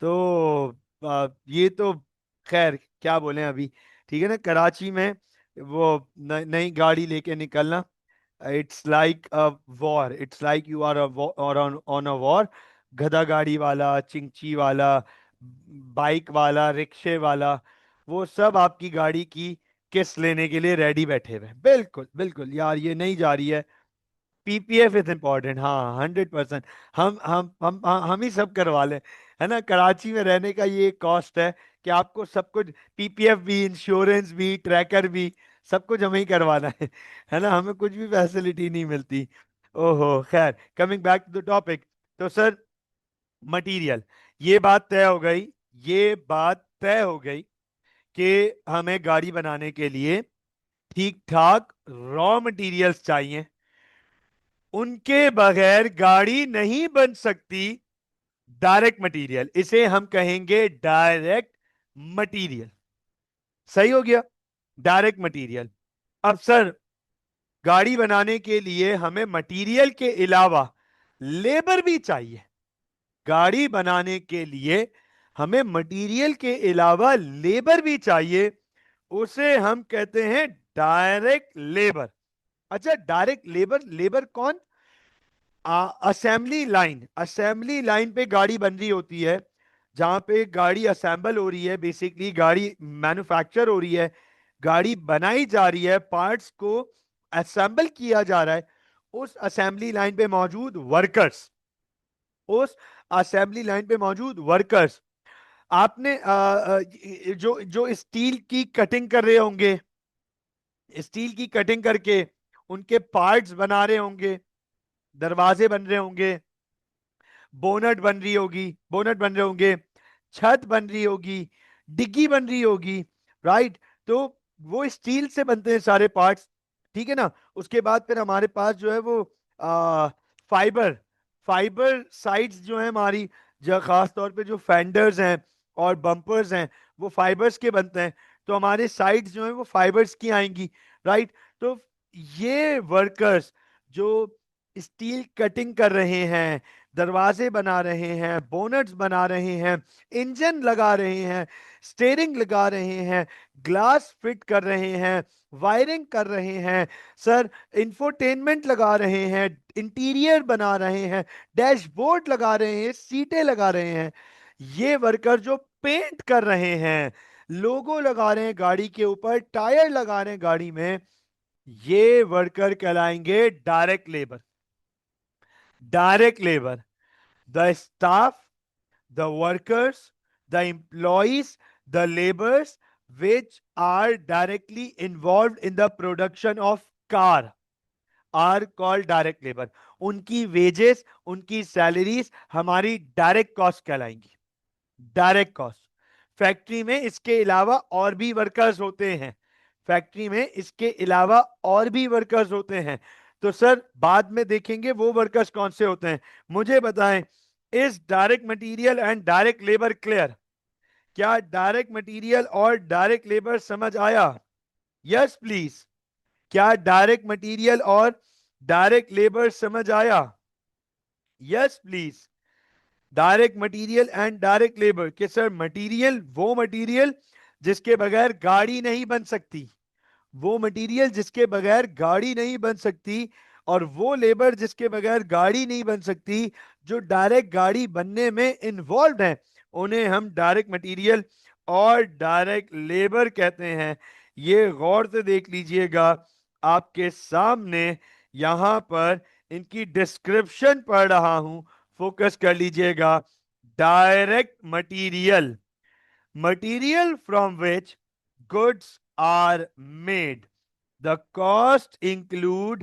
तो ये तो खैर क्या बोले अभी, ठीक है ना, कराची में वो नई गाड़ी लेके निकलना, it's like a war, it's like you are और ऑन अ वॉर। गधा गाड़ी वाला, चिंची वाला, बाइक वाला, रिक्शे वाला, वो सब आपकी गाड़ी की किस लेने के लिए रेडी बैठे हुए हैं। बिल्कुल बिल्कुल यार, ये नहीं जा रही है, पीपीएफ इज इम्पोर्टेंट, हाँ 100%। हम ही सब करवा लें, है ना, कराची में रहने का ये कॉस्ट है कि आपको सब कुछ, पीपीएफ भी, इंश्योरेंस भी, ट्रैकर भी, सब कुछ हमें ही करवाना है ना, हमें कुछ भी फैसिलिटी नहीं मिलती। ओहो, खैर, coming back to the topic. तो सर, मटेरियल, ये बात तय हो गई, ये बात तय हो गई कि हमें गाड़ी बनाने के लिए ठीक ठाक रॉ मटेरियल्स चाहिए, उनके बगैर गाड़ी नहीं बन सकती। डायरेक्ट मटेरियल, इसे हम कहेंगे डायरेक्ट मटेरियल। सही हो गया, डायरेक्ट मटेरियल। अब सर, गाड़ी बनाने के लिए हमें मटेरियल के अलावा लेबर भी चाहिए। गाड़ी बनाने के लिए हमें मटेरियल के अलावा लेबर भी चाहिए, उसे हम कहते हैं डायरेक्ट लेबर। अच्छा, डायरेक्ट लेबर, लेबर कौन? असेंबली लाइन, असेंबली लाइन पे गाड़ी बन रही होती है, जहां पे गाड़ी असेंबल हो रही है, बेसिकली गाड़ी मैन्युफैक्चर हो रही है, गाड़ी बनाई जा रही है, पार्ट्स को असेंबल किया जा रहा है। उस असेंबली लाइन पे मौजूद वर्कर्स, उस असेंबली लाइन पे मौजूद वर्कर्स, आपने जो जो स्टील की कटिंग कर रहे होंगे, स्टील की कटिंग करके उनके पार्ट्स बना रहे होंगे, दरवाजे बन रहे होंगे, बोनट बन रही होगी, बोनट बन रहे होंगे, छत बन रही होगी, डिग्गी बन रही होगी, राइट? तो वो स्टील से बनते हैं सारे पार्ट्स, ठीक है ना? उसके बाद फिर हमारे पास जो है वो फाइबर, फाइबर साइड्स जो है हमारी, जो खास तौर पे जो फेंडर्स हैं और बम्पर्स हैं, वो फाइबर्स के बनते हैं। तो हमारे साइड्स जो है वो फाइबर्स की आएंगी, राइट? तो ये वर्कर्स जो स्टील कटिंग कर रहे हैं, दरवाजे बना रहे हैं, बोनट्स बना रहे हैं, इंजन लगा रहे हैं, स्टीयरिंग लगा रहे हैं, ग्लास फिट कर रहे हैं, वायरिंग कर रहे हैं, सर इंफोटेनमेंट लगा रहे हैं, इंटीरियर बना रहे हैं, डैशबोर्ड लगा रहे हैं, सीटें लगा रहे हैं, ये वर्कर जो पेंट कर रहे हैं, लोगो लगा रहे हैं गाड़ी के ऊपर, टायर लगा रहे हैं गाड़ी में, ये वर्कर कहलाएंगे direct labour. Direct labour, the staff, the workers, the employees, the laborers which are directly involved in the production of car are called direct labor. उनकी wages, उनकी salaries हमारी direct cost कहलाएंगी, डायरेक्ट कॉस्ट। फैक्ट्री में इसके अलावा और भी workers होते हैं, फैक्ट्री में इसके अलावा और भी वर्कर्स होते हैं। तो सर, बाद में देखेंगे वो वर्कर्स कौन से होते हैं। मुझे बताएं, is direct material and direct labour clear? क्या डायरेक्ट मटेरियल और डायरेक्ट लेबर समझ आया? Yes please. क्या डायरेक्ट मटेरियल और डायरेक्ट लेबर समझ आया? Yes please. Direct material and direct labour के सर, मटेरियल वो मटेरियल जिसके बगैर गाड़ी नहीं बन सकती, वो मटेरियल जिसके बगैर गाड़ी नहीं बन सकती, और वो लेबर जिसके बगैर गाड़ी नहीं बन सकती, जो डायरेक्ट गाड़ी बनने में इन्वॉल्व है, उन्हें हम डायरेक्ट मटेरियल और डायरेक्ट लेबर कहते हैं। ये गौर से देख लीजिएगा, आपके सामने यहां पर इनकी डिस्क्रिप्शन पढ़ रहा हूं, फोकस कर लीजिएगा। Direct material, material from which goods are made. The cost include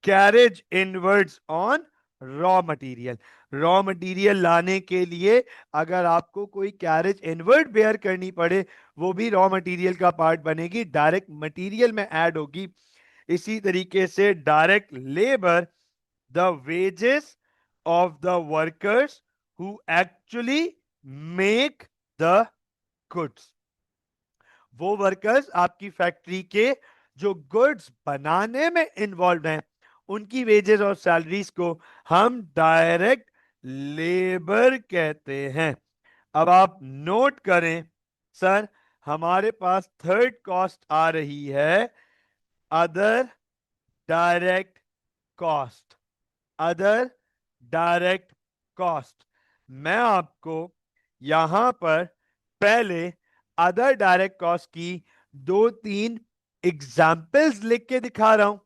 carriage inwards on raw material. Raw material लाने के लिए अगर आपको कोई कैरेज इनवर्ड बेयर करनी पड़े, वो भी रॉ मटेरियल का पार्ट बनेगी, डायरेक्ट मटेरियल में ऐड होगी। इसी तरीके से direct labour, the wages of the workers who actually make the goods. वो वर्कर्स आपकी फैक्ट्री के जो गुड्स बनाने में इन्वॉल्व हैं, उनकी वेजेस और सैलरीज को हम डायरेक्ट लेबर कहते हैं। अब आप नोट करें सर, हमारे पास थर्ड कॉस्ट आ रही है, other direct cost. Other direct cost, मैं आपको यहां पर पहले अदर डायरेक्ट कॉस्ट की दो तीन एग्जाम्पल्स लिख के दिखा रहा हूं,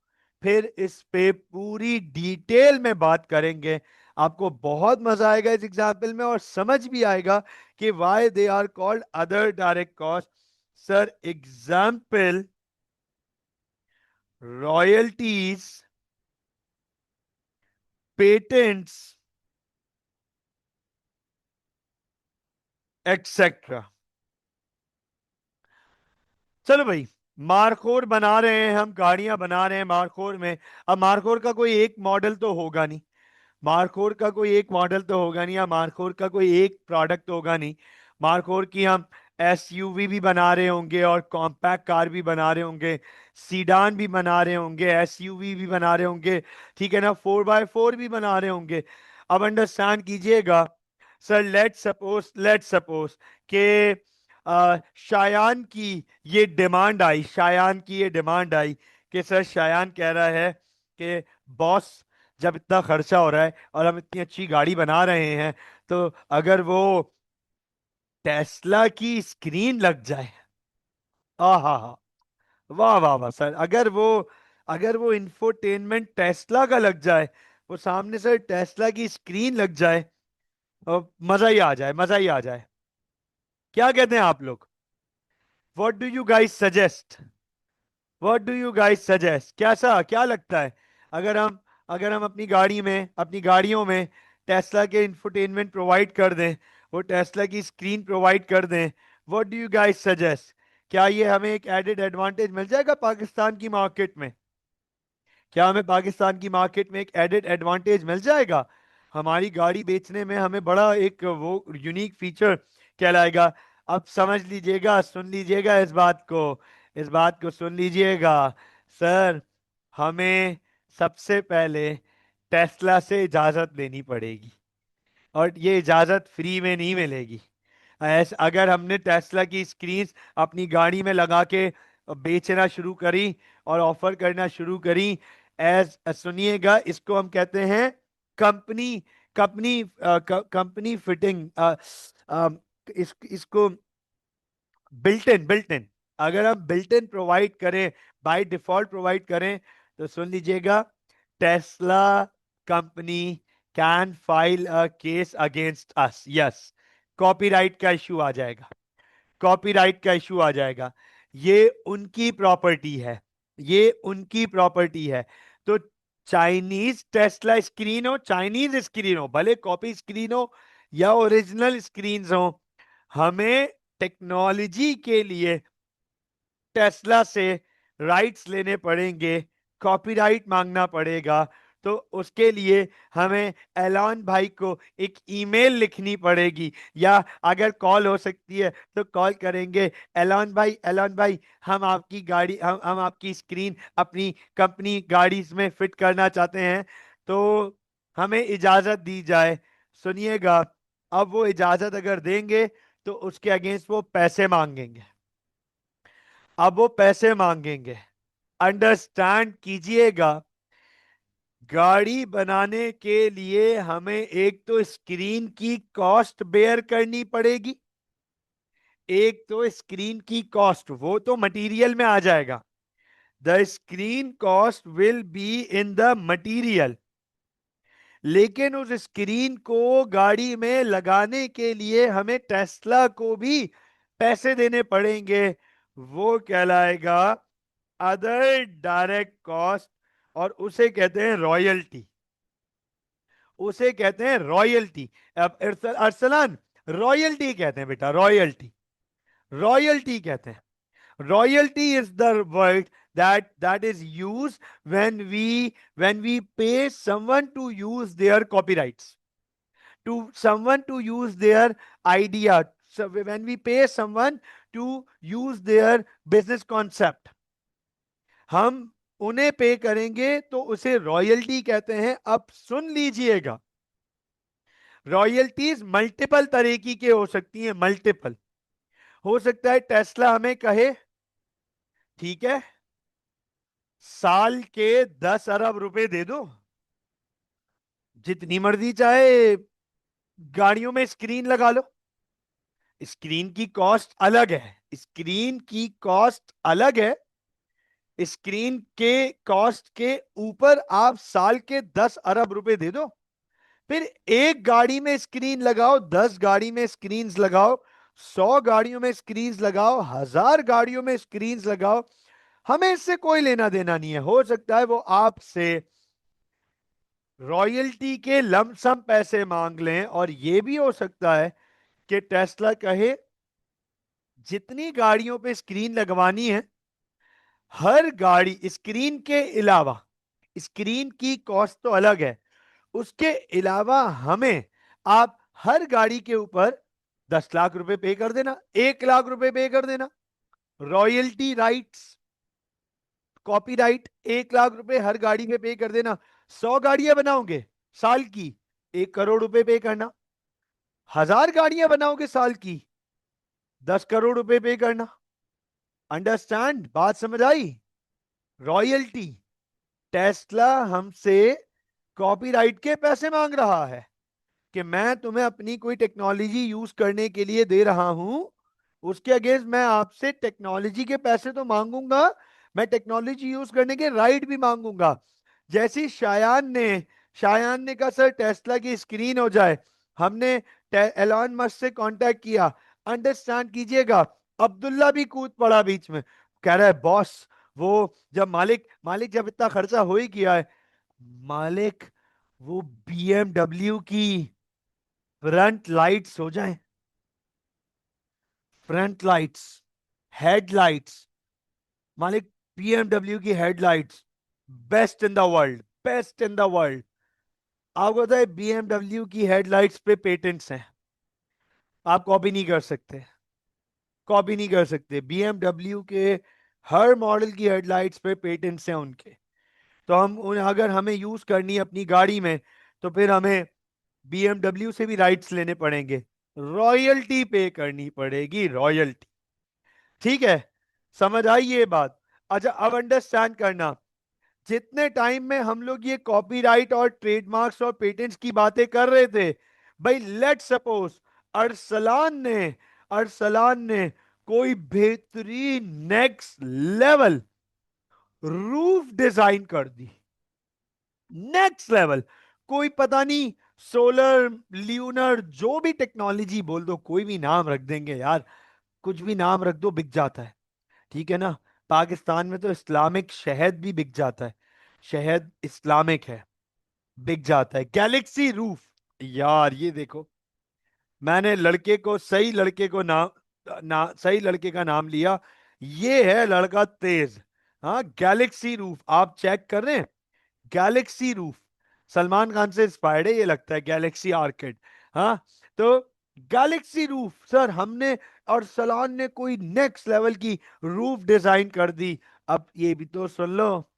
फिर इस पे पूरी डिटेल में बात करेंगे। आपको बहुत मजा आएगा इस एग्जाम्पल में, और समझ भी आएगा कि why they are called other direct cost. Sir, example, royalties patents etcetera. चलो भाई, मार्कोर बना रहे हैं हम, गाड़ियां बना रहे हैं मार्कोर में। अब मार्कोर का कोई एक मॉडल तो होगा नहीं, मार्कोर का कोई एक मॉडल तो होगा नहीं, या मार्कोर का कोई एक प्रोडक्ट होगा नहीं। मार्कोर की हम एसयूवी भी बना रहे होंगे और कॉम्पैक्ट कार भी बना रहे होंगे, सीडान भी बना रहे होंगे, एसयूवी भी बना रहे होंगे, ठीक है ना, 4x4 भी बना रहे होंगे। अब अंडरस्टैंड कीजिएगा सर, लेट सपोज के शायान की ये डिमांड आई, शायान की ये डिमांड आई कि सर शायान कह रहा है कि बॉस, जब इतना खर्चा हो रहा है और हम इतनी अच्छी गाड़ी बना रहे हैं, तो अगर वो टेस्ला की स्क्रीन लग जाए, आ हा हा, वाह वाह वाह सर, अगर वो इंफोटेनमेंट टेस्ला का लग जाए, वो सामने सर टेस्ला की स्क्रीन लग जाए, और मजा ही आ जाए, मजा ही आ जाए। क्या कहते हैं आप लोग? What do you guys suggest? What do you guys suggest? कैसा, क्या लगता है? अगर हम अगर हम अपनी गाड़ी में, अपनी गाड़ियों में टेस्ला के इंफोटेनमेंट प्रोवाइड कर दें, वो टेस्ला की स्क्रीन प्रोवाइड कर दें, what do you guys suggest? क्या ये हमें एक एडेड एडवांटेज मिल जाएगा पाकिस्तान की मार्केट में? क्या हमें पाकिस्तान की मार्केट में एक एडेड एडवांटेज मिल जाएगा? हमारी गाड़ी बेचने में हमें बड़ा एक वो यूनिक फीचर कहलाएगा। अब समझ लीजिएगा, सुन लीजिएगा इस बात को, इस बात को सुन लीजिएगा सर। हमें सबसे पहले टेस्ला से इजाजत लेनी पड़ेगी, और ये इजाजत फ्री में नहीं मिलेगी। अगर हमने टेस्ला की स्क्रीन अपनी गाड़ी में लगा के बेचना शुरू करी और ऑफर करना शुरू करी, सुनिएगा, इसको हम कहते हैं कंपनी कंपनी कंपनी फिटिंग, इसको बिल्ट इन अगर हम बिल्ट इन प्रोवाइड करें, बाय डिफॉल्ट प्रोवाइड करें, तो सुन लीजिएगा, Tesla company can file a case against us. Yes, copyright का इश्यू आ जाएगा, कॉपीराइट का इश्यू आ जाएगा। ये उनकी प्रॉपर्टी है, ये उनकी प्रॉपर्टी है। तो चाइनीज टेस्ला स्क्रीन हो, चाइनीज स्क्रीन हो, भले कॉपी स्क्रीन हो या ओरिजिनल स्क्रीन हो, हमें टेक्नोलॉजी के लिए टेस्ला से राइट्स लेने पड़ेंगे, कॉपीराइट मांगना पड़ेगा। तो उसके लिए हमें एलॉन भाई को एक ईमेल लिखनी पड़ेगी, या अगर कॉल हो सकती है तो कॉल करेंगे, एलॉन भाई, एलॉन भाई, हम आपकी गाड़ी, हम आपकी स्क्रीन अपनी कंपनी गाड़ी में फिट करना चाहते हैं, तो हमें इजाजत दी जाए। सुनिएगा, अब वो इजाजत अगर देंगे तो उसके अगेंस्ट वो पैसे मांगेंगे, अब वो पैसे मांगेंगे। अंडरस्टैंड कीजिएगा, गाड़ी बनाने के लिए हमें एक तो स्क्रीन की कॉस्ट बेयर करनी पड़ेगी, एक तो स्क्रीन की कॉस्ट, वो तो मटेरियल में आ जाएगा, the screen cost will be in the material. लेकिन उस स्क्रीन को गाड़ी में लगाने के लिए हमें टेस्ला को भी पैसे देने पड़ेंगे, वो कहलाएगा अदर डायरेक्ट कॉस्ट, और उसे कहते हैं रॉयल्टी, उसे कहते हैं रॉयल्टी। अब अरसलान, रॉयल्टी कहते हैं बेटा, रॉयल्टी, रॉयल्टी कहते हैं। Royalty is the word that is used when we pay someone to use their copyrights, to someone to use their idea, so when we pay someone to use their business concept, हम उन्हें पे करेंगे तो उसे royalty कहते हैं। अब सुन लीजिएगा, रॉयल्टीज मल्टीपल तरीके की हो सकती हैं, मल्टीपल। हो सकता है टेस्ला हमें कहे, ठीक है, साल के 10 अरब रुपए दे दो, जितनी मर्जी चाहे गाड़ियों में स्क्रीन लगा लो। स्क्रीन की कॉस्ट अलग है, स्क्रीन की कॉस्ट अलग है। स्क्रीन के कॉस्ट के ऊपर आप साल के 10 अरब रुपए दे दो, फिर एक गाड़ी में स्क्रीन लगाओ, 10 गाड़ी में स्क्रीन लगाओ, 100 गाड़ियों में स्क्रीन लगाओ, 1000 गाड़ियों में स्क्रीन लगाओ, हमें इससे कोई लेना देना नहीं है। हो सकता है वो आपसे रॉयल्टी के लमसम पैसे मांग लें, और यह भी हो सकता है कि टेस्ला कहे जितनी गाड़ियों पे स्क्रीन लगवानी है, हर गाड़ी स्क्रीन के अलावा, स्क्रीन की कॉस्ट तो अलग है, उसके अलावा हमें आप हर गाड़ी के ऊपर 10 लाख रुपए पे कर देना, 1 लाख रुपए पे कर देना। रॉयल्टी राइट्स, कॉपीराइट 1 लाख रुपए हर गाड़ी में पे कर देना। 100 गाड़ियां बनाओगे साल की, 1 करोड़ रुपए पे करना। 1000 गाड़ियां बनाओगे साल की, 10 करोड़ रुपए पे करना। अंडरस्टैंड? बात समझ आई? रॉयल्टी, टेस्ला हमसे कॉपीराइट के पैसे मांग रहा है कि मैं तुम्हें अपनी कोई टेक्नोलॉजी यूज करने के लिए दे रहा हूं, उसके अगेंस्ट मैं आपसे टेक्नोलॉजी के पैसे तो मांगूंगा, मैं टेक्नोलॉजी यूज करने के राइट भी मांगूंगा। जैसी शायान ने कहा सर टेस्ला की स्क्रीन हो जाए, हमने एलॉन मस्क से कांटेक्ट किया। अंडरस्टैंड कीजिएगा, अब्दुल्ला भी कूद पड़ा बीच में, कह रहा है बॉस, वो जब मालिक मालिक जब इतना खर्चा हो ही किया है, मालिक वो बीएमडब्ल्यू की फ्रंट लाइट्स हो जाएं, फ्रंट लाइट्स, हेडलाइट्स, मालिक बीएमडब्ल्यू की headlights best in the world, best in the world. आपको पता है बीएमडब्ल्यू की हेडलाइट्स पे पेटेंट्स हैं, आप कॉपी नहीं कर सकते, कॉपी नहीं कर सकते। बीएमडब्ल्यू के हर मॉडल की हेडलाइट्स पे पेटेंट्स हैं उनके। तो हम अगर हमें यूज करनी है अपनी गाड़ी में, तो फिर हमें बीएमडब्ल्यू से भी राइट्स लेने पड़ेंगे, रॉयल्टी पे करनी पड़ेगी, रॉयल्टी। ठीक है, समझ आई ये बात? अच्छा अब अंडरस्टैंड करना, जितने टाइम में हम लोग ये कॉपीराइट और ट्रेडमार्क्स और पेटेंट्स की बातें कर रहे थे, भाई लेट सपोज अरसलान ने कोई बेहतरीन नेक्स्ट लेवल रूफ डिजाइन कर दी, नेक्स्ट लेवल, कोई पता नहीं सोलर ल्यूनर जो भी टेक्नोलॉजी बोल दो, कोई भी नाम रख देंगे यार, कुछ भी नाम रख दो बिक जाता है, ठीक है ना। पाकिस्तान में तो इस्लामिक शहद भी बिक जाता है, शहद इस्लामिक है, बिक जाता है। गैलेक्सी रूफ, यार ये देखो, मैंने लड़के को सही लड़के को सही लड़के का नाम लिया, ये है लड़का तेज। हाँ गैलेक्सी रूफ आप चेक कर रहे हैं, गैलेक्सी रूफ सलमान खान से इंस्पायर्ड है ये लगता है, गैलेक्सी आर्किड। हाँ, तो गैलेक्सी रूफ सर हमने, और सलान ने कोई नेक्स्ट लेवल की रूफ डिजाइन कर दी। अब ये भी तो सुन लो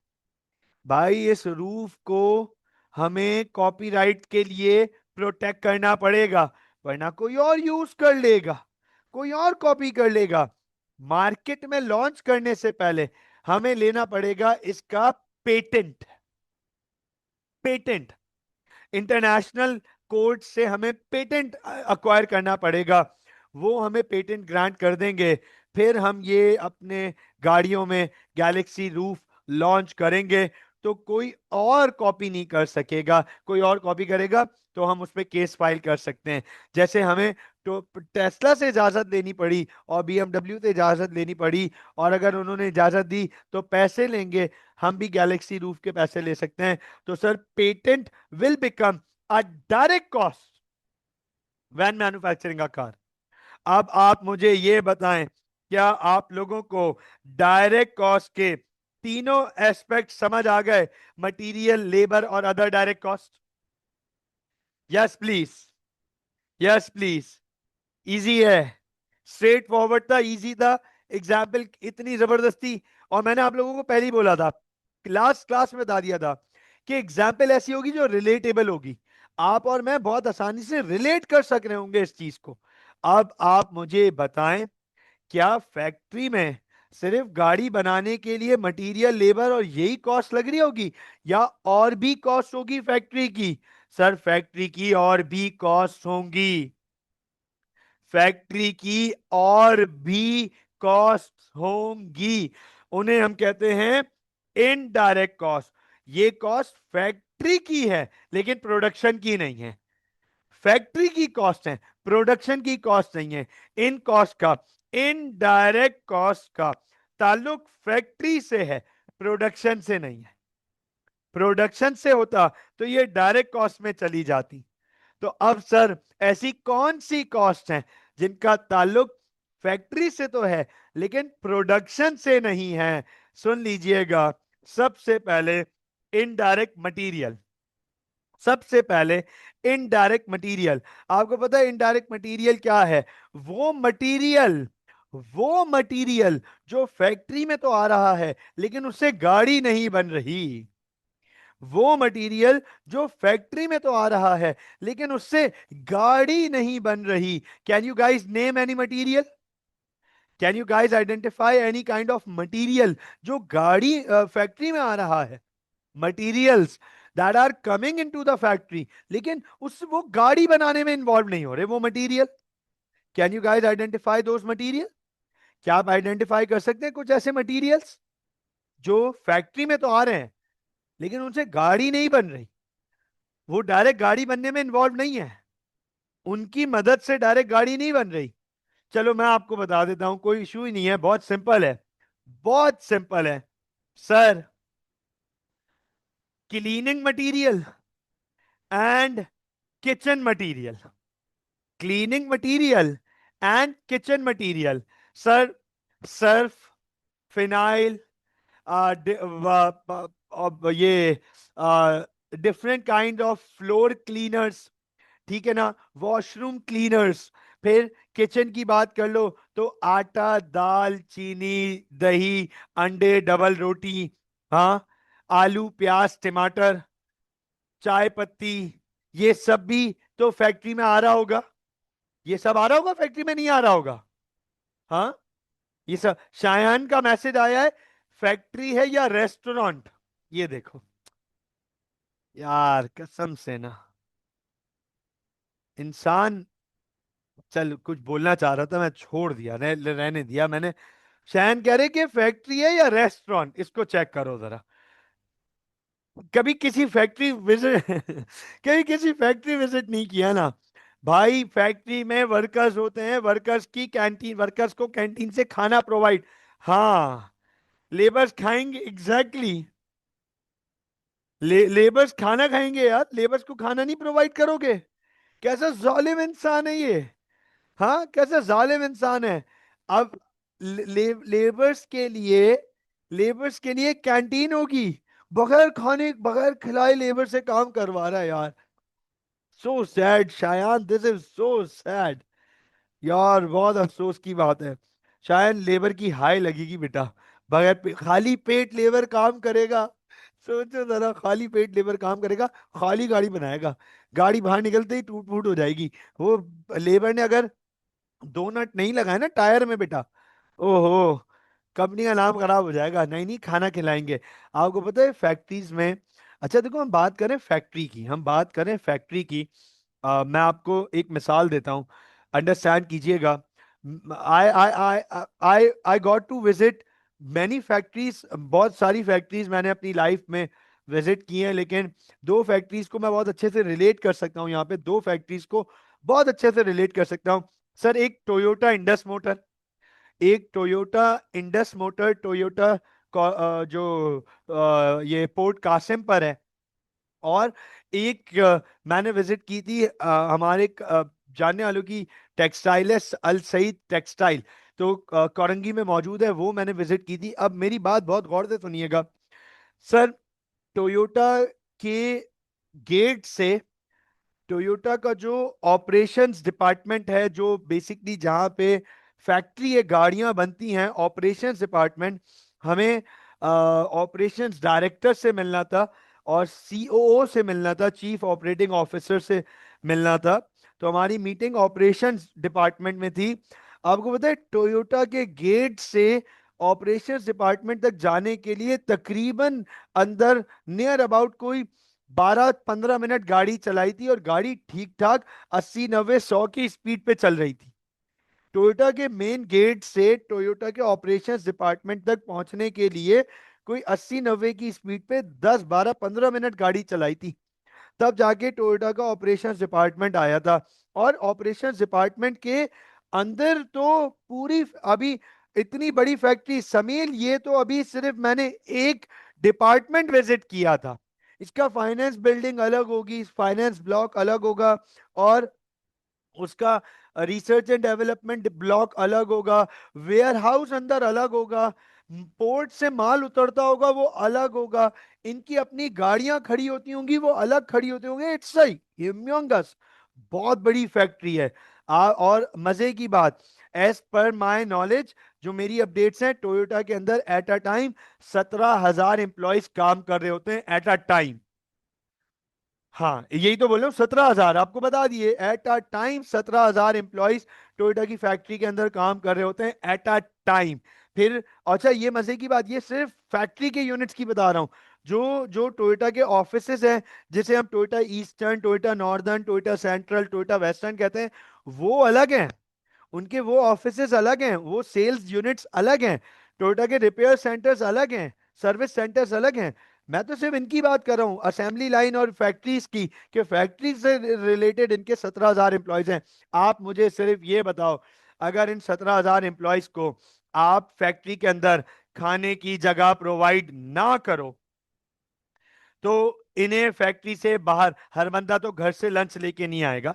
भाई, इस रूफ को हमें कॉपीराइट के लिए प्रोटेक्ट करना पड़ेगा, वरना कोई और यूज कर लेगा, कोई और कॉपी कर लेगा। मार्केट में लॉन्च करने से पहले हमें लेना पड़ेगा इसका पेटेंट, पेटेंट इंटरनेशनल कोर्ट से हमें पेटेंट अक्वायर करना पड़ेगा, वो हमें पेटेंट ग्रांट कर देंगे, फिर हम ये अपने गाड़ियों में गैलेक्सी रूफ लॉन्च करेंगे, तो कोई और कॉपी नहीं कर सकेगा। कोई और कॉपी करेगा तो हम उस पर केस फाइल कर सकते हैं। जैसे हमें तो टेस्ला से इजाजत लेनी पड़ी और बीएमडब्ल्यू से इजाजत लेनी पड़ी, और अगर उन्होंने इजाजत दी तो पैसे लेंगे, हम भी गैलेक्सी रूफ के पैसे ले सकते हैं। तो sir patent will become a direct cost when manufacturing a car। अब आप मुझे ये बताएं, क्या आप लोगों को डायरेक्ट कॉस्ट के तीनों एस्पेक्ट समझ आ गए? मटेरियल, लेबर और other direct cost? Yes please, yes please. Easy है, स्ट्रेट फॉरवर्ड था, इजी था। एग्जाम्पल इतनी जबरदस्ती, और मैंने आप लोगों को पहले ही बोला था, क्लास क्लास में बता दिया था कि एग्जाम्पल ऐसी होगी जो रिलेटेबल होगी, आप और मैं बहुत आसानी से रिलेट कर सक रहे होंगे इस चीज को। अब आप मुझे बताएं, क्या फैक्ट्री में सिर्फ गाड़ी बनाने के लिए मटेरियल, लेबर और यही कॉस्ट लग रही होगी, या और भी कॉस्ट होगी फैक्ट्री की? सर फैक्ट्री की और भी कॉस्ट होंगी, फैक्ट्री की और भी कॉस्ट होंगी, उन्हें हम कहते हैं इनडायरेक्ट कॉस्ट। ये कॉस्ट फैक्ट्री की है लेकिन प्रोडक्शन की नहीं है, फैक्ट्री की कॉस्ट है, प्रोडक्शन की कॉस्ट नहीं है। इन कॉस्ट का, इनडायरेक्ट कॉस्ट का ताल्लुक फैक्ट्री से है, प्रोडक्शन से नहीं है। प्रोडक्शन से होता तो ये डायरेक्ट कॉस्ट में चली जाती। तो अब सर ऐसी कौन सी कॉस्ट है जिनका ताल्लुक फैक्ट्री से तो है लेकिन प्रोडक्शन से नहीं है? सुन लीजिएगा, सबसे पहले इनडायरेक्ट मटेरियल। सबसे पहले इनडायरेक्ट मटेरियल। आपको पता है इनडायरेक्ट मटेरियल क्या है? वो मटेरियल वो मटेरियल जो फैक्ट्री में तो आ रहा है लेकिन उससे गाड़ी नहीं बन रही। वो मटेरियल जो फैक्ट्री में तो आ रहा है लेकिन उससे गाड़ी नहीं बन रही। Can you guys name any material? Can you guys identify any kind of material जो गाड़ी फैक्ट्री में आ रहा है? Materials that are coming into the factory लेकिन उस वो गाड़ी बनाने में इन्वॉल्व नहीं हो रहे वो material. Can you guys identify those material? क्या आप आइडेंटिफाई कर सकते हैं कुछ ऐसे मटेरियल्स जो फैक्ट्री में तो आ रहे हैं लेकिन उनसे गाड़ी नहीं बन रही? वो डायरेक्ट गाड़ी बनने में इन्वॉल्व नहीं है, उनकी मदद से डायरेक्ट गाड़ी नहीं बन रही। चलो मैं आपको बता देता हूं, कोई इशू ही नहीं है, बहुत सिंपल है, बहुत सिंपल है sir. Cleaning material and kitchen material. Cleaning material and kitchen material. Sir Surf, phenyl, ये different kind of floor cleaners, ठीक है ना, वॉशरूम क्लीनर्स। फिर किचन की बात कर लो तो आटा, दाल, चीनी, दही, अंडे, डबल रोटी, हाँ, आलू, प्याज, टमाटर, चाय पत्ती, ये सब भी तो फैक्ट्री में आ रहा होगा। ये सब आ रहा होगा, फैक्ट्री में नहीं आ रहा होगा? हाँ, ये सब। शायान का मैसेज आया है, फैक्ट्री है या रेस्टोरेंट? ये देखो यार, कसम से ना, इंसान, चल कुछ बोलना चाह रहा था मैं छोड़ दिया, रहने दिया मैंने। शैन कह रहे कि फैक्ट्री है या रेस्टोरेंट, इसको चेक करो जरा। कभी किसी फैक्ट्री विजिट कभी किसी फैक्ट्री विजिट नहीं किया ना भाई? फैक्ट्री में वर्कर्स होते हैं, वर्कर्स की कैंटीन, वर्कर्स को कैंटीन से खाना प्रोवाइड। हाँ, लेबर्स खाएंगे, एग्जैक्टली लेबर्स खाना खाएंगे यार, लेबर्स को खाना नहीं प्रोवाइड करोगे? कैसा जालिम इंसान है ये! हाँ, कैसा जालिम इंसान है। अब लेबर्स के लिए, लेबर्स के लिए कैंटीन होगी, बगैर खाने बगैर खिलाए लेबर से काम करवा रहा है यार। So sad Shayan, this is so sad यार, बहुत अफसोस की बात है। शायद लेबर की हाय लगेगी बेटा, खाली पेट लेबर काम करेगा। सोचो जरा, खाली पेट लेबर काम करेगा, खाली गाड़ी बनाएगा, गाड़ी बाहर निकलते ही टूट फूट हो जाएगी। वो लेबर ने अगर दो नट नहीं लगाए ना टायर में बेटा, ओहो, कंपनी का नाम खराब हो जाएगा। नहीं नहीं, खाना खिलाएंगे। आपको पता है फैक्ट्रीज में, अच्छा देखो, हम बात करें फैक्ट्री की, हम बात करें फैक्ट्री की, मैं आपको एक मिसाल देता हूं, अंडरस्टैंड कीजिएगा। I I I I I got to visit many factories, बहुत सारी फैक्ट्रीज मैंने अपनी लाइफ में विजिट की हैं, लेकिन दो फैक्ट्रीज को मैं बहुत अच्छे से रिलेट कर सकता हूँ यहाँ पे, दो फैक्ट्रीज को बहुत अच्छे से रिलेट कर सकता हूँ सर। एक टोयोटा इंडस मोटर, एक टोयोटा इंडस मोटर, टोयोटा जो ये पोर्ट कासिम पर है। और एक मैंने विजिट की थी हमारे जानने वालों की, टेक्सटाइल है, अल सईद टेक्सटाइल, तो कोरंगी में मौजूद है, वो मैंने विजिट की थी। अब मेरी बात बहुत गौर से सुनिएगा सर, टोयोटा के गेट से, टोयोटा का जो ऑपरेशंस डिपार्टमेंट है, जो बेसिकली जहां पे फैक्ट्री है, गाड़ियां बनती हैं, ऑपरेशंस डिपार्टमेंट, हमें ऑपरेशंस डायरेक्टर से मिलना था और सीओओ से मिलना था, चीफ ऑपरेटिंग ऑफिसर से मिलना था। तो हमारी मीटिंग ऑपरेशंस डिपार्टमेंट में थी। आपको पता है टोयोटा के गेट से ऑपरेशंस डिपार्टमेंट तक जाने के लिए तकरीबन अंदर नियर अबाउट कोई 12-15 मिनट गाड़ी चलाई थी, और गाड़ी ठीक ठाक 80-90-100 की स्पीड पे चल रही थी। टोयोटा के मेन गेट से टोयोटा के ऑपरेशंस डिपार्टमेंट तक पहुंचने के लिए कोई 80-90 की स्पीड पे 10-12-15 मिनट गाड़ी चलाई थी, तब जाके टोयोटा का ऑपरेशंस डिपार्टमेंट आया था। और ऑपरेशंस डिपार्टमेंट के अंदर तो पूरी, अभी इतनी बड़ी फैक्ट्री समील, ये तो अभी सिर्फ मैंने एक डिपार्टमेंट विजिट किया था, इसका फाइनेंस बिल्डिंग अलग होगी, फाइनेंस ब्लॉक अलग होगा, और उसका रिसर्च एंड डेवलपमेंट ब्लॉक अलग होगा, वेयर हाउस अंदर अलग होगा, पोर्ट से माल उतरता होगा वो अलग होगा, इनकी अपनी गाड़ियां खड़ी होती होंगी वो अलग खड़ी होते होंगे। इट्स सही, ह्यूमंगस, बहुत बड़ी फैक्ट्री है। और मजे की बात, एज पर माय नॉलेज, जो मेरी अपडेट्स हैं, टोयोटा के अंदर एट अ टाइम 17,000 एम्प्लॉयज काम कर रहे होते हैं एट अ टाइम। हाँ यही तो बोल रहा हूँ, 17,000 आपको बता दिए, at a time 17,000 employees Toyota की फैक्ट्री के अंदर काम कर रहे होते हैं एट अ टाइम। फिर अच्छा, ये मजे की बात, ये सिर्फ फैक्ट्री के यूनिट्स की बता रहा हूँ। जो जो टोयोटा के ऑफिसेज हैं, जिसे हम Toyota eastern, Toyota northern, Toyota central, Toyota western कहते हैं, वो अलग हैं। उनके वो ऑफिसेज अलग हैं, वो सेल्स यूनिट्स अलग हैं, टोयोटा के रिपेयर सेंटर्स अलग हैं, सर्विस सेंटर्स अलग हैं। मैं तो सिर्फ इनकी बात कर रहा हूं, असेंबली लाइन और फैक्ट्रीज की, कि फैक्ट्री से रिलेटेड इनके 17,000 एम्प्लॉयज हैं। आप मुझे सिर्फ ये बताओ, अगर इन 17,000 एम्प्लॉयज को आप फैक्ट्री के अंदर खाने की जगह प्रोवाइड ना करो, तो इन्हें फैक्ट्री से बाहर, हर बंदा तो घर से लंच लेके नहीं आएगा,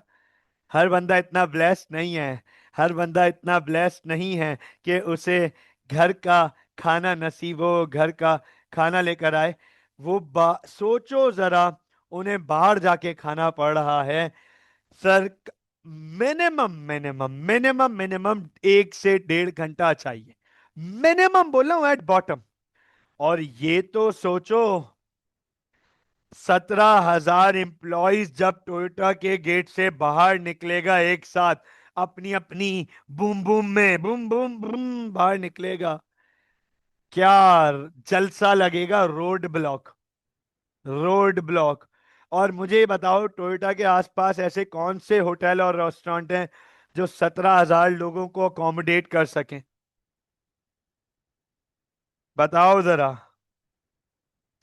हर बंदा इतना ब्लेस्ड नहीं है, हर बंदा इतना ब्लेस्ड नहीं है कि उसे घर का खाना नसीब हो, घर का खाना लेकर आए। वो सोचो जरा, उन्हें बाहर जाके खाना पड़ रहा है sir. Minimum minimum minimum minimum 1 से 1.5 घंटा चाहिए, मिनिमम बोल रहा हूं, एट बॉटम। और ये तो सोचो, 17,000 एम्प्लॉइज जब टोयोटा के गेट से बाहर निकलेगा एक साथ, अपनी अपनी बूम बूम में, बूम बूम बूम बाहर निकलेगा, क्या जलसा लगेगा। Road block, road block. और मुझे बताओ, टोयोटा के आसपास ऐसे कौन से होटल और रेस्टोरेंट हैं जो 17,000 लोगों को अकोमोडेट कर सकें? बताओ जरा,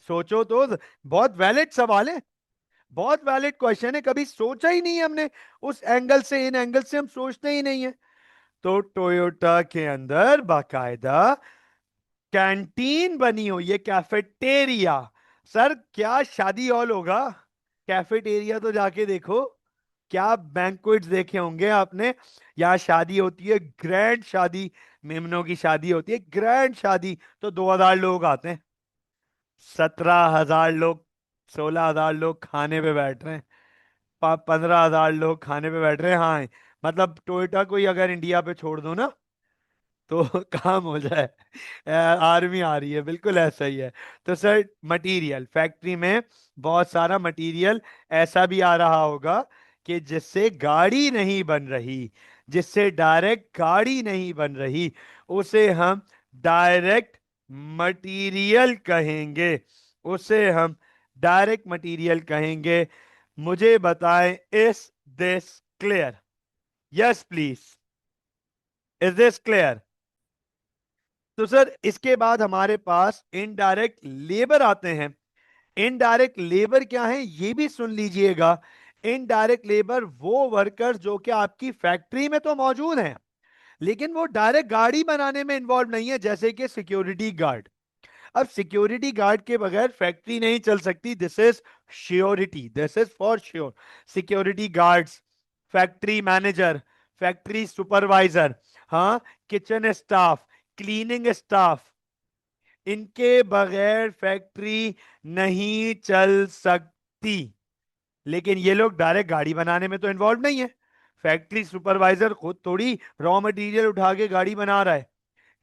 सोचो तो। बहुत वैलिड सवाल है, बहुत वैलिड क्वेश्चन है, कभी सोचा ही नहीं है हमने उस एंगल से, इन एंगल से हम सोचते ही नहीं है। तो टोयोटा के अंदर बाकायदा कैंटीन बनी हुई है, कैफेटेरिया। सर क्या शादी हॉल होगा, कैफेटेरिया तो जाके देखो। क्या बैंक्वेट्स देखे होंगे आपने, यहाँ शादी होती है, ग्रैंड शादी, मेमनों की शादी होती है, ग्रैंड शादी, तो 2,000 लोग आते हैं, 17,000 लोग, 16,000 लोग खाने पे बैठ रहे हैं, 15,000 लोग खाने पे बैठ रहे हैं। हाँ, मतलब टोयोटा को ही अगर इंडिया पे छोड़ दो ना, तो काम हो जाए। आर्मी आ रही है, बिल्कुल ऐसा ही है। तो सर, मटेरियल फैक्ट्री में बहुत सारा मटेरियल ऐसा भी आ रहा होगा कि जिससे गाड़ी नहीं बन रही, जिससे डायरेक्ट गाड़ी नहीं बन रही, उसे हम डायरेक्ट मटेरियल कहेंगे, उसे हम डायरेक्ट मटेरियल कहेंगे। मुझे बताएं, is this clear? Yes please, is this clear? तो सर इसके बाद हमारे पास इनडायरेक्ट लेबर आते हैं। इनडायरेक्ट लेबर क्या है, ये भी सुन लीजिएगा। इनडायरेक्ट लेबर वो वर्कर्स जो कि आपकी फैक्ट्री में तो मौजूद हैं, लेकिन वो डायरेक्ट गाड़ी बनाने में इन्वॉल्व नहीं है, जैसे कि सिक्योरिटी गार्ड। अब सिक्योरिटी गार्ड के बगैर फैक्ट्री नहीं चल सकती, this is surety, this is for sure. Security guards, factory manager, factory supervisor, हाँ, किचन स्टाफ, क्लीनिंग स्टाफ, इनके बगैर फैक्ट्री नहीं चल सकती। लेकिन ये लोग डायरेक्ट गाड़ी बनाने में तो इन्वॉल्व नहीं है। फैक्ट्री सुपरवाइजर खुद थोड़ी रॉ मटेरियल उठा के गाड़ी बना रहा है,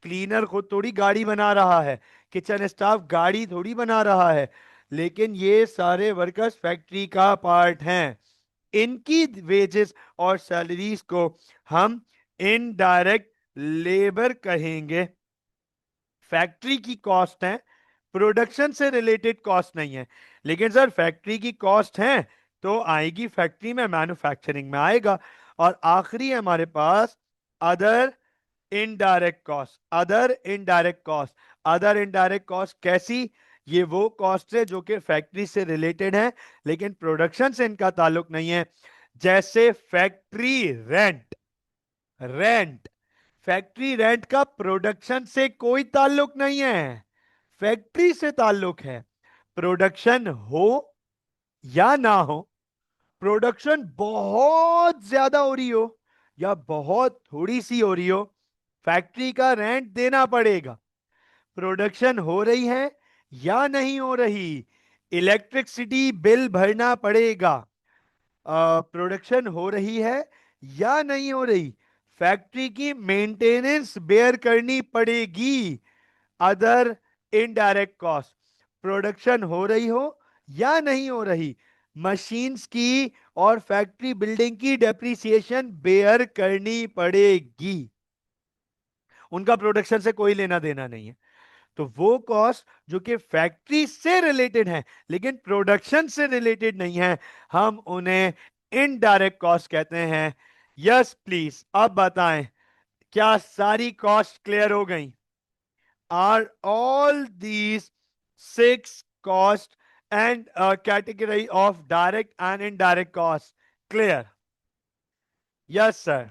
क्लीनर खुद थोड़ी गाड़ी बना रहा है, किचन स्टाफ गाड़ी थोड़ी बना रहा है। लेकिन ये सारे वर्कर्स फैक्ट्री का पार्ट हैं, इनकी वेजेस और सैलरीज को हम इनडायरेक्ट लेबर कहेंगे। फैक्ट्री की कॉस्ट है, प्रोडक्शन से रिलेटेड कॉस्ट नहीं है। लेकिन सर फैक्ट्री की कॉस्ट है तो आएगी फैक्ट्री में, मैन्युफैक्चरिंग में आएगा। और आखिरी है हमारे पास other indirect cost, other indirect cost. Other indirect cost कैसी? ये वो कॉस्ट है जो कि फैक्ट्री से रिलेटेड है लेकिन प्रोडक्शन से इनका ताल्लुक नहीं है। जैसे factory rent, rent, factory rent का प्रोडक्शन से कोई ताल्लुक नहीं है, फैक्ट्री से ताल्लुक है। प्रोडक्शन हो या ना हो, प्रोडक्शन बहुत ज्यादा हो रही हो या बहुत थोड़ी सी हो रही हो, फैक्ट्री का रेंट देना पड़ेगा। प्रोडक्शन हो रही है या नहीं हो रही, इलेक्ट्रिसिटी बिल भरना पड़ेगा। प्रोडक्शन हो रही है या नहीं हो रही, फैक्ट्री की मेंटेनेंस बेयर करनी पड़ेगी। अदर इनडायरेक्ट कॉस्ट, प्रोडक्शन हो रही हो या नहीं हो रही, मशीन्स की और फैक्ट्री बिल्डिंग की डेप्रिसिएशन बेयर करनी पड़ेगी। उनका प्रोडक्शन से कोई लेना देना नहीं है। तो वो कॉस्ट जो कि फैक्ट्री से रिलेटेड है लेकिन प्रोडक्शन से रिलेटेड नहीं है, हम उन्हें इनडायरेक्ट कॉस्ट कहते हैं। यस प्लीज, अब बताएं, क्या सारी कॉस्ट क्लियर हो गई? Are all these 6 cost and category of direct and indirect cost clear? Yes sir.